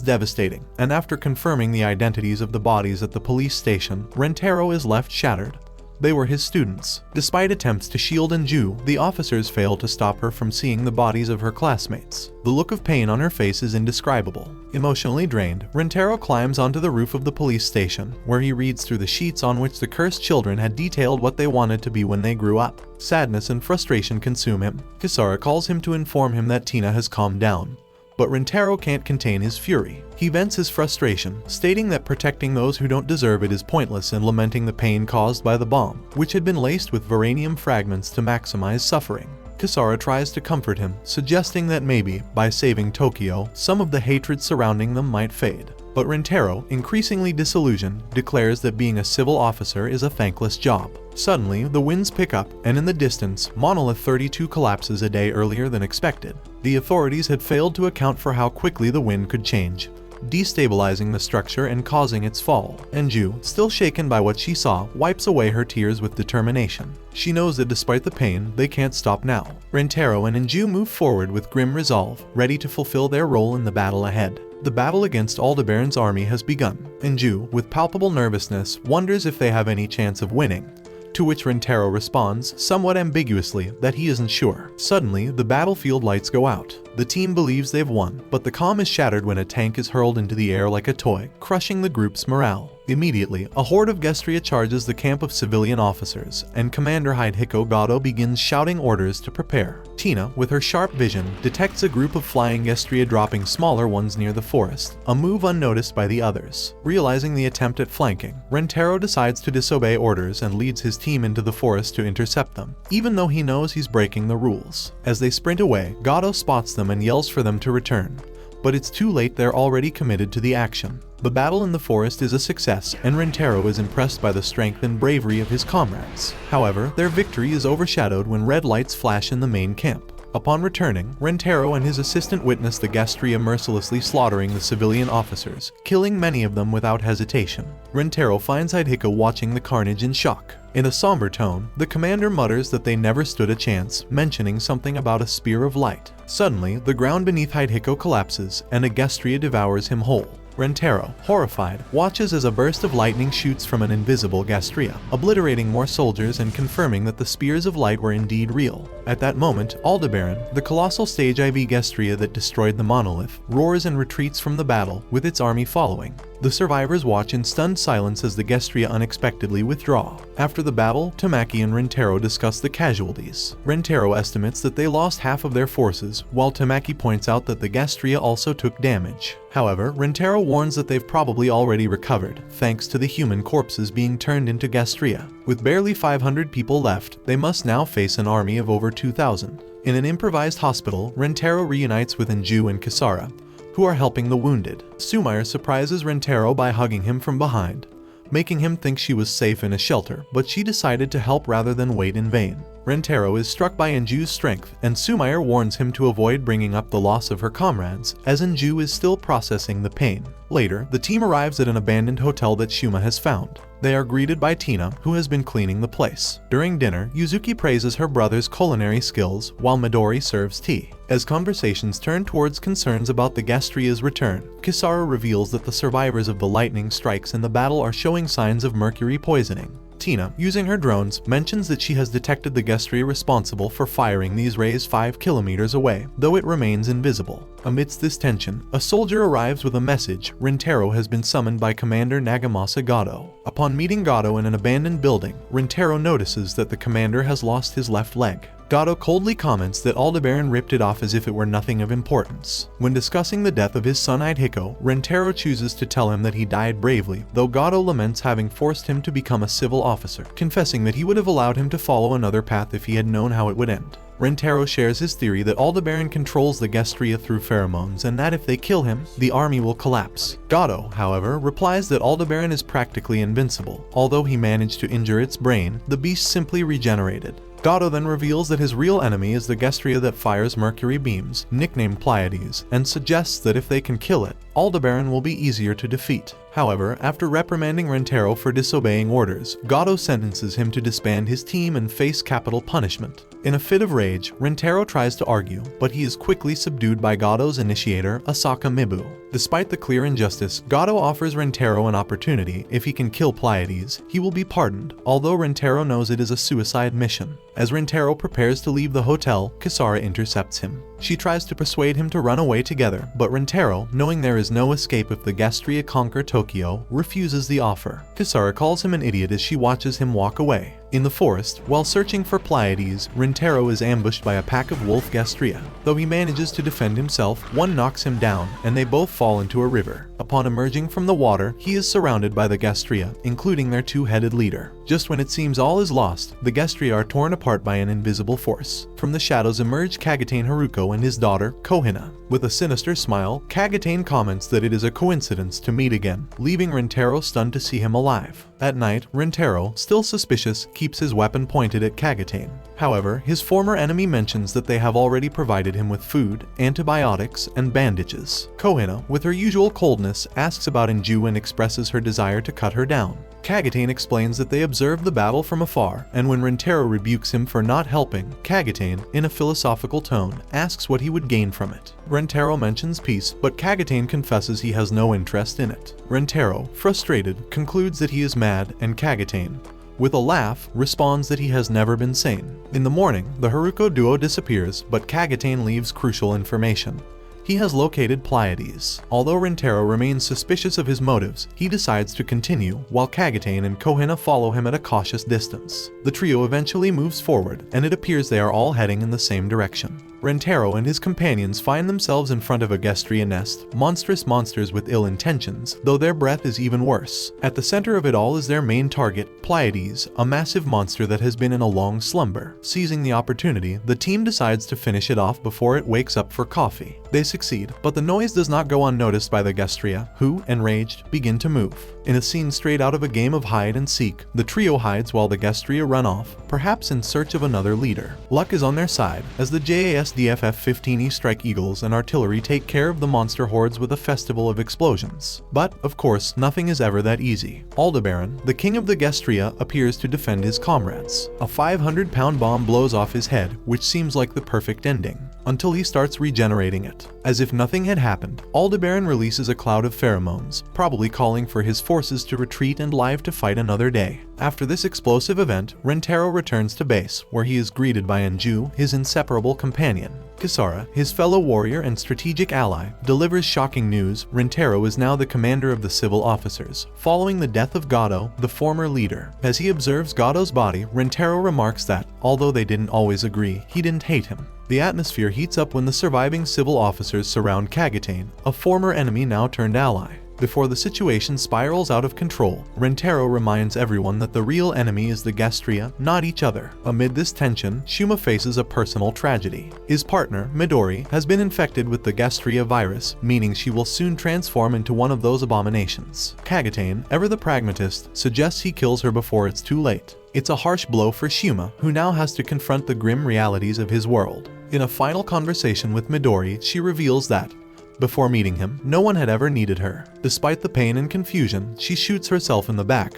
devastating, and after confirming the identities of the bodies at the police station, Rentaro is left shattered. They were his students. Despite attempts to shield Anju, the officers fail to stop her from seeing the bodies of her classmates. The look of pain on her face is indescribable. Emotionally drained, Rentaro climbs onto the roof of the police station, where he reads through the sheets on which the cursed children had detailed what they wanted to be when they grew up. Sadness and frustration consume him. Gastrea calls him to inform him that Tina has calmed down. But Rentaro can't contain his fury. He vents his frustration, stating that protecting those who don't deserve it is pointless and lamenting the pain caused by the bomb, which had been laced with uranium fragments to maximize suffering. Gastrea tries to comfort him, suggesting that maybe, by saving Tokyo, some of the hatred surrounding them might fade. But Rentaro, increasingly disillusioned, declares that being a civil officer is a thankless job. Suddenly, the winds pick up, and in the distance, Monolith 32 collapses a day earlier than expected. The authorities had failed to account for how quickly the wind could change, destabilizing the structure and causing its fall. Anju, still shaken by what she saw, wipes away her tears with determination. She knows that despite the pain, they can't stop now. Rentaro and Anju move forward with grim resolve, ready to fulfill their role in the battle ahead. The battle against Aldebaran's army has begun. Anju, with palpable nervousness, wonders if they have any chance of winning, to which Rentaro responds, somewhat ambiguously, that he isn't sure. Suddenly, the battlefield lights go out. The team believes they've won, but the calm is shattered when a tank is hurled into the air like a toy, crushing the group's morale. Immediately, a horde of Gastrea charges the camp of civilian officers, and Commander Hidehiko Gado begins shouting orders to prepare. Tina, with her sharp vision, detects a group of flying Gastrea dropping smaller ones near the forest, a move unnoticed by the others. Realizing the attempt at flanking, Rentaro decides to disobey orders and leads his team into the forest to intercept them, even though he knows he's breaking the rules. As they sprint away, Gado spots them and yells for them to return. But it's too late, they're already committed to the action. The battle in the forest is a success, and Rentaro is impressed by the strength and bravery of his comrades. However, their victory is overshadowed when red lights flash in the main camp. Upon returning, Rentaro and his assistant witness the Gastrea mercilessly slaughtering the civilian officers, killing many of them without hesitation. Rentaro finds Hidehiko watching the carnage in shock. In a somber tone, the commander mutters that they never stood a chance, mentioning something about a spear of light. Suddenly, the ground beneath Hidehiko collapses, and a Gastrea devours him whole. Rentaro, horrified, watches as a burst of lightning shoots from an invisible Gastrea, obliterating more soldiers and confirming that the spears of light were indeed real. At that moment, Aldebaran, the colossal stage IV Gastrea that destroyed the monolith, roars and retreats from the battle, with its army following. The survivors watch in stunned silence as the Gastrea unexpectedly withdraw. After the battle, Tamaki and Rentaro discuss the casualties. Rentaro estimates that they lost half of their forces, while Tamaki points out that the Gastrea also took damage. However, Rentaro warns that they've probably already recovered, thanks to the human corpses being turned into Gastrea. With barely 500 people left, they must now face an army of over 2,000. In an improvised hospital, Rentaro reunites with Anju and Kisara, who are helping the wounded. Sumire surprises Rentaro by hugging him from behind, making him think she was safe in a shelter, but she decided to help rather than wait in vain. Rentaro is struck by Anju's strength, and Sumire warns him to avoid bringing up the loss of her comrades, as Anju is still processing the pain. Later, the team arrives at an abandoned hotel that Shuma has found. They are greeted by Tina, who has been cleaning the place. During dinner, Yuzuki praises her brother's culinary skills, while Midori serves tea. As conversations turn towards concerns about the Gastrea's return, Kisara reveals that the survivors of the lightning strikes in the battle are showing signs of mercury poisoning. Tina, using her drones, mentions that she has detected the Gastrea responsible for firing these rays 5 kilometers away, though it remains invisible. Amidst this tension, a soldier arrives with a message. Rentaro has been summoned by Commander Nagamasa Gado. Upon meeting Gado in an abandoned building, Rentaro notices that the commander has lost his left leg. Gado coldly comments that Aldebaran ripped it off as if it were nothing of importance. When discussing the death of his son Hiko, Rentaro chooses to tell him that he died bravely, though Gado laments having forced him to become a civil officer, confessing that he would have allowed him to follow another path if he had known how it would end. Rentaro shares his theory that Aldebaran controls the Gastrea through pheromones and that if they kill him, the army will collapse. Gado, however, replies that Aldebaran is practically invincible. Although he managed to injure its brain, the beast simply regenerated. Gado then reveals that his real enemy is the Gastrea that fires mercury beams, nicknamed Pleiades, and suggests that if they can kill it, Aldebaran will be easier to defeat. However, after reprimanding Rentaro for disobeying orders, Gado sentences him to disband his team and face capital punishment. In a fit of rage, Rentaro tries to argue, but he is quickly subdued by Gado's initiator, Asaka Mibu. Despite the clear injustice, Gado offers Rentaro an opportunity. If he can kill Pleiades, he will be pardoned, although Rentaro knows it is a suicide mission. As Rentaro prepares to leave the hotel, Kisara intercepts him. She tries to persuade him to run away together, but Rentaro, knowing there is no escape if the Gastrea conquer Tokyo, refuses the offer. Kisara calls him an idiot as she watches him walk away. In the forest, while searching for Pleiades, Rentaro is ambushed by a pack of wolf Gastrea. Though he manages to defend himself, one knocks him down, and they both fall into a river. Upon emerging from the water, he is surrounded by the Gastrea, including their two-headed leader. Just when it seems all is lost, the Gastrea are torn apart by an invisible force. From the shadows emerge Kagatane Haruko and his daughter, Kohina. With a sinister smile, Kagatane comments that it is a coincidence to meet again, leaving Rentaro stunned to see him alive. At night, Rentaro, still suspicious, keeps his weapon pointed at Kagatane. However, his former enemy mentions that they have already provided him with food, antibiotics, and bandages. Kohina, with her usual coldness, asks about Anju and expresses her desire to cut her down. Kagatane explains that they observed the battle from afar, and when Rentaro rebukes him for not helping, Kagatane, in a philosophical tone, asks what he would gain from it. Rentaro mentions peace, but Kagatane confesses he has no interest in it. Rentaro, frustrated, concludes that he is mad, and Kagatane, with a laugh, responds that he has never been sane. In the morning, the Haruko duo disappears, but Kagatane leaves crucial information. He has located Pleiades. Although Rentaro remains suspicious of his motives, he decides to continue, while Kagatane and Kohina follow him at a cautious distance. The trio eventually moves forward, and it appears they are all heading in the same direction. Rentaro and his companions find themselves in front of a Gastrea nest, monstrous monsters with ill intentions, though their breath is even worse. At the center of it all is their main target, Pleiades, a massive monster that has been in a long slumber. Seizing the opportunity, the team decides to finish it off before it wakes up for coffee. They succeed, but the noise does not go unnoticed by the Gastrea, who, enraged, begin to move. In a scene straight out of a game of hide and seek, the trio hides while the Gastrea run off, perhaps in search of another leader. Luck is on their side, as the JASDFF-15E Strike Eagles and artillery take care of the monster hordes with a festival of explosions. But, of course, nothing is ever that easy. Aldebaran, the king of the Gastrea, appears to defend his comrades. A 500-pound bomb blows off his head, which seems like the perfect ending. until he starts regenerating it. As if nothing had happened, Aldebaran releases a cloud of pheromones, probably calling for his forces to retreat and live to fight another day. After this explosive event, Rentaro returns to base, where he is greeted by Anju, his inseparable companion. Kisara, his fellow warrior and strategic ally, delivers shocking news. Rentaro is now the commander of the civil officers, following the death of Gado, the former leader. As he observes Gado's body, Rentaro remarks that, although they didn't always agree, he didn't hate him. The atmosphere heats up when the surviving civil officers surround Kagatane, a former enemy now turned ally. Before the situation spirals out of control, Rentaro reminds everyone that the real enemy is the Gastrea, not each other. Amid this tension, Shuma faces a personal tragedy. His partner, Midori, has been infected with the Gastrea virus, meaning she will soon transform into one of those abominations. Kagatane, ever the pragmatist, suggests he kills her before it's too late. It's a harsh blow for Shuma, who now has to confront the grim realities of his world. In a final conversation with Midori, she reveals that, before meeting him, no one had ever needed her. Despite the pain and confusion, she shoots herself in the back,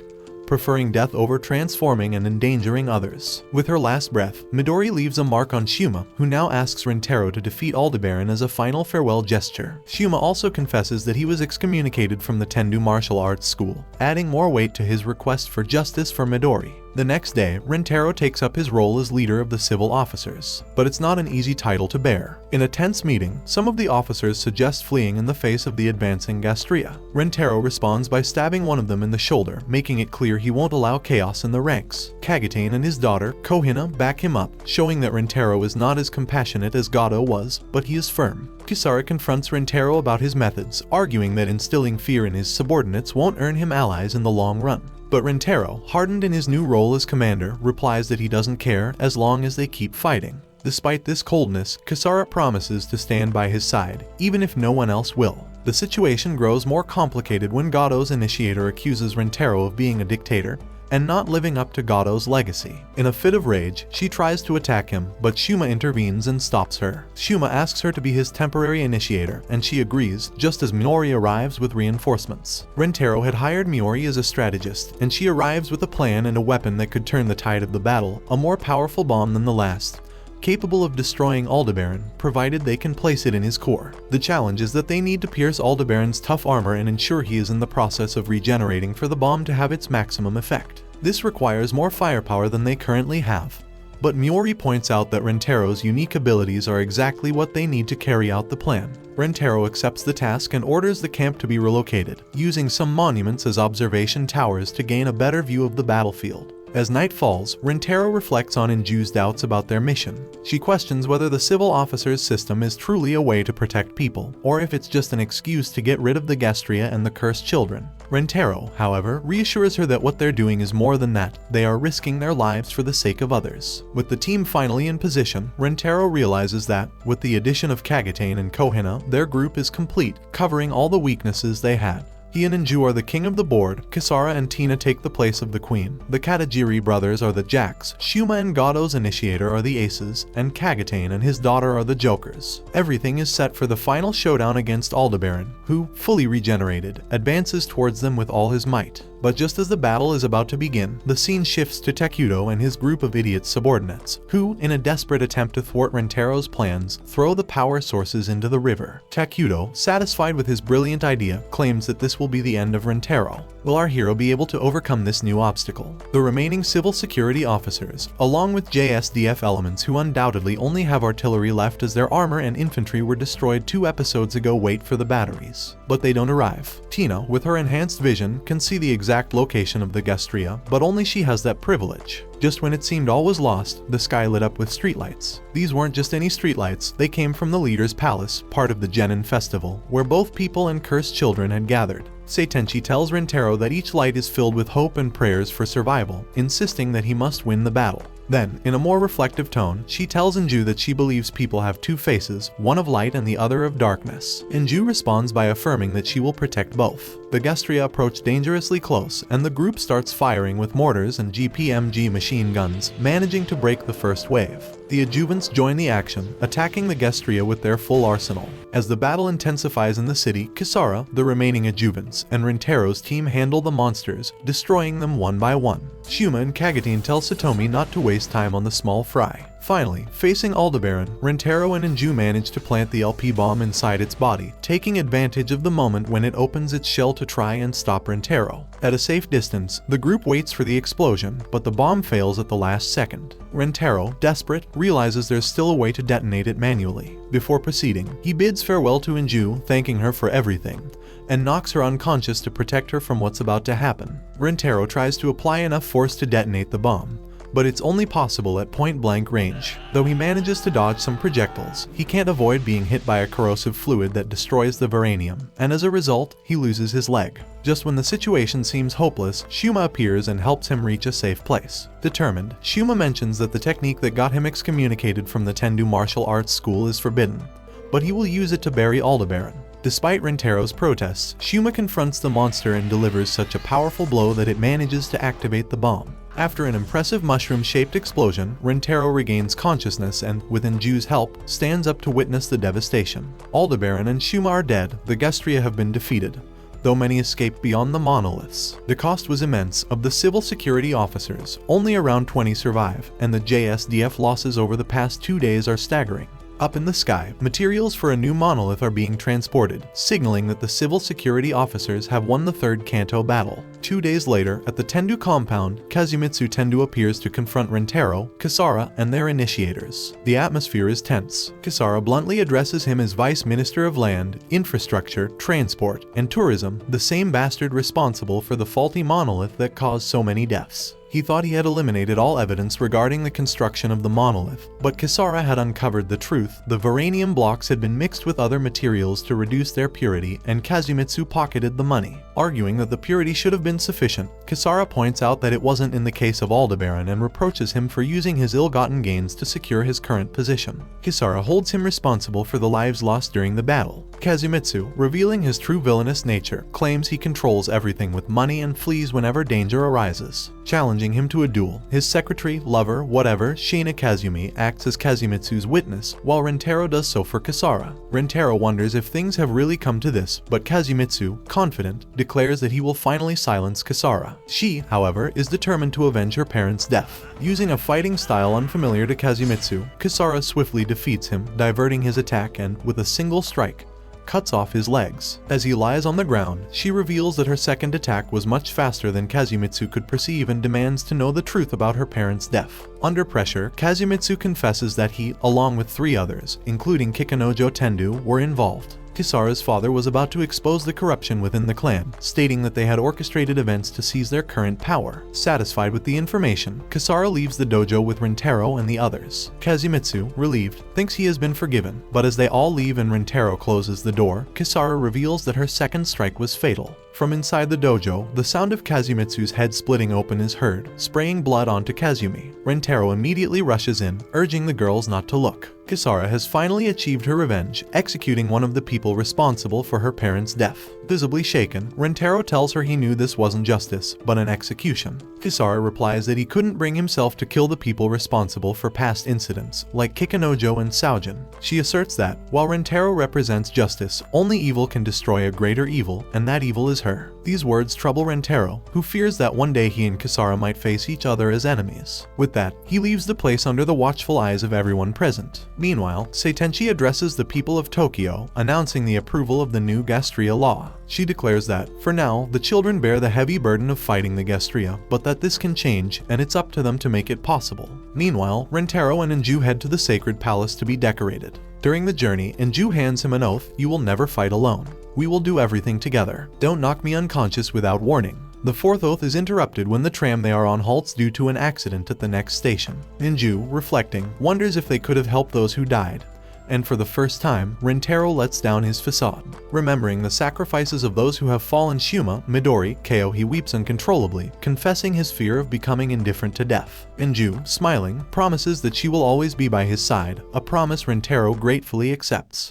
preferring death over transforming and endangering others. With her last breath, Midori leaves a mark on Shuma, who now asks Rentaro to defeat Aldebaran as a final farewell gesture. Shuma also confesses that he was excommunicated from the Tendu martial arts school, adding more weight to his request for justice for Midori. The next day, Rentaro takes up his role as leader of the civil officers, but it's not an easy title to bear. In a tense meeting, some of the officers suggest fleeing in the face of the advancing Gastrea. Rentaro responds by stabbing one of them in the shoulder, making it clear he won't allow chaos in the ranks. Kagatane and his daughter, Kohina, back him up, showing that Rentaro is not as compassionate as Gado was, but he is firm. Kisara confronts Rentaro about his methods, arguing that instilling fear in his subordinates won't earn him allies in the long run. But Rentaro, hardened in his new role as commander, replies that he doesn't care as long as they keep fighting. Despite this coldness, Kisara promises to stand by his side, even if no one else will. The situation grows more complicated when Gado's initiator accuses Rentaro of being a dictator and not living up to Gado's legacy. In a fit of rage, she tries to attack him, but Shuma intervenes and stops her. Shuma asks her to be his temporary initiator, and she agrees, just as Miori arrives with reinforcements. Rentaro had hired Miori as a strategist, and she arrives with a plan and a weapon that could turn the tide of the battle, a more powerful bomb than the last, capable of destroying Aldebaran, provided they can place it in his core. The challenge is that they need to pierce Aldebaran's tough armor and ensure he is in the process of regenerating for the bomb to have its maximum effect. This requires more firepower than they currently have. But Miori points out that Rentaro's unique abilities are exactly what they need to carry out the plan. Rentaro accepts the task and orders the camp to be relocated, using some monuments as observation towers to gain a better view of the battlefield. As night falls, Rentaro reflects on Inju's doubts about their mission. She questions whether the civil officers' system is truly a way to protect people, or if it's just an excuse to get rid of the Gastrea and the cursed children. Rentaro, however, reassures her that what they're doing is more than that. They are risking their lives for the sake of others. With the team finally in position, Rentaro realizes that, with the addition of Kagatane and Kohina, their group is complete, covering all the weaknesses they had. He and Inju are the king of the board, Kisara and Tina take the place of the queen, the Katajiri brothers are the jacks, Shuma and Gado's initiator are the aces, and Kagatane and his daughter are the jokers. Everything is set for the final showdown against Aldebaran, who, fully regenerated, advances towards them with all his might. But just as the battle is about to begin, the scene shifts to Takuto and his group of idiot subordinates, who, in a desperate attempt to thwart Rentaro's plans, throw the power sources into the river. Takuto, satisfied with his brilliant idea, claims that this will be the end of Rentaro. Will our hero be able to overcome this new obstacle? The remaining civil security officers, along with JSDF elements who undoubtedly only have artillery left as their armor and infantry were destroyed 2 episodes ago, wait for the batteries. But they don't arrive. Tina, with her enhanced vision, can see the exact location of the Gastrea, but only she has that privilege. Just when it seemed all was lost, the sky lit up with streetlights. These weren't just any streetlights, they came from the leader's palace, part of the Genin festival, where both people and cursed children had gathered. Seitenchi tells Rentaro that each light is filled with hope and prayers for survival, insisting that he must win the battle. Then, in a more reflective tone, she tells Inju that she believes people have 2 faces, one of light and the other of darkness. Inju responds by affirming that she will protect both. The Gastrea approach dangerously close, and the group starts firing with mortars and GPMG machine guns, managing to break the first wave. The adjuvants join the action, attacking the Gastrea with their full arsenal. As the battle intensifies in the city, Kisara, the remaining adjuvants, and Rentaro's team handle the monsters, destroying them one by one. Shuma and Kagatane tell Satomi not to waste time on the small fry. Finally, facing Aldebaran, Rentaro and Inju manage to plant the LP bomb inside its body, taking advantage of the moment when it opens its shell to try and stop Rentaro. At a safe distance, the group waits for the explosion, but the bomb fails at the last second. Rentaro, desperate, realizes there's still a way to detonate it manually. Before proceeding, he bids farewell to Inju, thanking her for everything, and knocks her unconscious to protect her from what's about to happen. Rentaro tries to apply enough force to detonate the bomb, but it's only possible at point-blank range. Though he manages to dodge some projectiles, he can't avoid being hit by a corrosive fluid that destroys the vibranium, and as a result, he loses his leg. Just when the situation seems hopeless, Shuma appears and helps him reach a safe place. Determined, Shuma mentions that the technique that got him excommunicated from the Tendu martial arts school is forbidden, but he will use it to bury Aldebaran. Despite Rentaro's protests, Shuma confronts the monster and delivers such a powerful blow that it manages to activate the bomb. After an impressive mushroom-shaped explosion, Rentaro regains consciousness and, with Inju's help, stands up to witness the devastation. Aldebaran and Shuma are dead, the Gastrea have been defeated, though many escaped beyond the monoliths. The cost was immense. Of the civil security officers, only around 20 survive, and the JSDF losses over the past 2 days are staggering. Up in the sky, materials for a new monolith are being transported, signaling that the civil security officers have won the third Kanto battle. 2 days later, at the Tendu compound, Kazumitsu Tendu appears to confront Rentaro, Kisara, and their initiators. The atmosphere is tense. Kisara bluntly addresses him as Vice Minister of Land, Infrastructure, Transport, and Tourism, the same bastard responsible for the faulty monolith that caused so many deaths. He thought he had eliminated all evidence regarding the construction of the monolith, but Kisara had uncovered the truth. The vibranium blocks had been mixed with other materials to reduce their purity, and Kazumitsu pocketed the money. Arguing that the purity should have been sufficient, Kisara points out that it wasn't in the case of Aldebaran and reproaches him for using his ill-gotten gains to secure his current position. Kisara holds him responsible for the lives lost during the battle. Kazumitsu, revealing his true villainous nature, claims he controls everything with money and flees whenever danger arises. Challenging him to a duel, his secretary, lover, whatever, Shina Kazumi, acts as Kazumitsu's witness, while Rentaro does so for Kisara. Rentaro wonders if things have really come to this, but Kazumitsu, confident, declares that he will finally silence Kisara. She, however, is determined to avenge her parents' death. Using a fighting style unfamiliar to Kazumitsu, Kisara swiftly defeats him, diverting his attack and, with a single strike, cuts off his legs. As he lies on the ground, she reveals that her second attack was much faster than Kazumitsu could perceive and demands to know the truth about her parents' death. Under pressure, Kazumitsu confesses that he, along with 3 others, including Kikanojo Tendu, were involved. Kisara's father was about to expose the corruption within the clan, stating that they had orchestrated events to seize their current power. Satisfied with the information, Kisara leaves the dojo with Rentaro and the others. Kazumitsu, relieved, thinks he has been forgiven, but as they all leave and Rentaro closes the door, Kisara reveals that her second strike was fatal. From inside the dojo, the sound of Kazumitsu's head splitting open is heard, spraying blood onto Kazumi. Rentaro immediately rushes in, urging the girls not to look. Kisara has finally achieved her revenge, executing one of the people responsible for her parents' death. Visibly shaken, Rentaro tells her he knew this wasn't justice, but an execution. Kisara replies that he couldn't bring himself to kill the people responsible for past incidents, like Kikanojo and Saojin. She asserts that, while Rentaro represents justice, only evil can destroy a greater evil, and that evil is her. These words trouble Rentaro, who fears that one day he and Kisara might face each other as enemies. With that, he leaves the place under the watchful eyes of everyone present. Meanwhile, Seitenchi addresses the people of Tokyo, announcing the approval of the new Gastrea law. She declares that, for now, the children bear the heavy burden of fighting the Gastrea, but that this can change, and it's up to them to make it possible. Meanwhile, Rentaro and Inju head to the sacred palace to be decorated. During the journey, Inju hands him an oath: "You will never fight alone. We will do everything together. Don't knock me unconscious without warning." The fourth oath is interrupted when the tram they are on halts due to an accident at the next station. Inju, reflecting, wonders if they could have helped those who died. And for the first time, Rentaro lets down his facade. Remembering the sacrifices of those who have fallen Shuma, Midori, Keo, he weeps uncontrollably, confessing his fear of becoming indifferent to death. Inju, smiling, promises that she will always be by his side, a promise Rentaro gratefully accepts.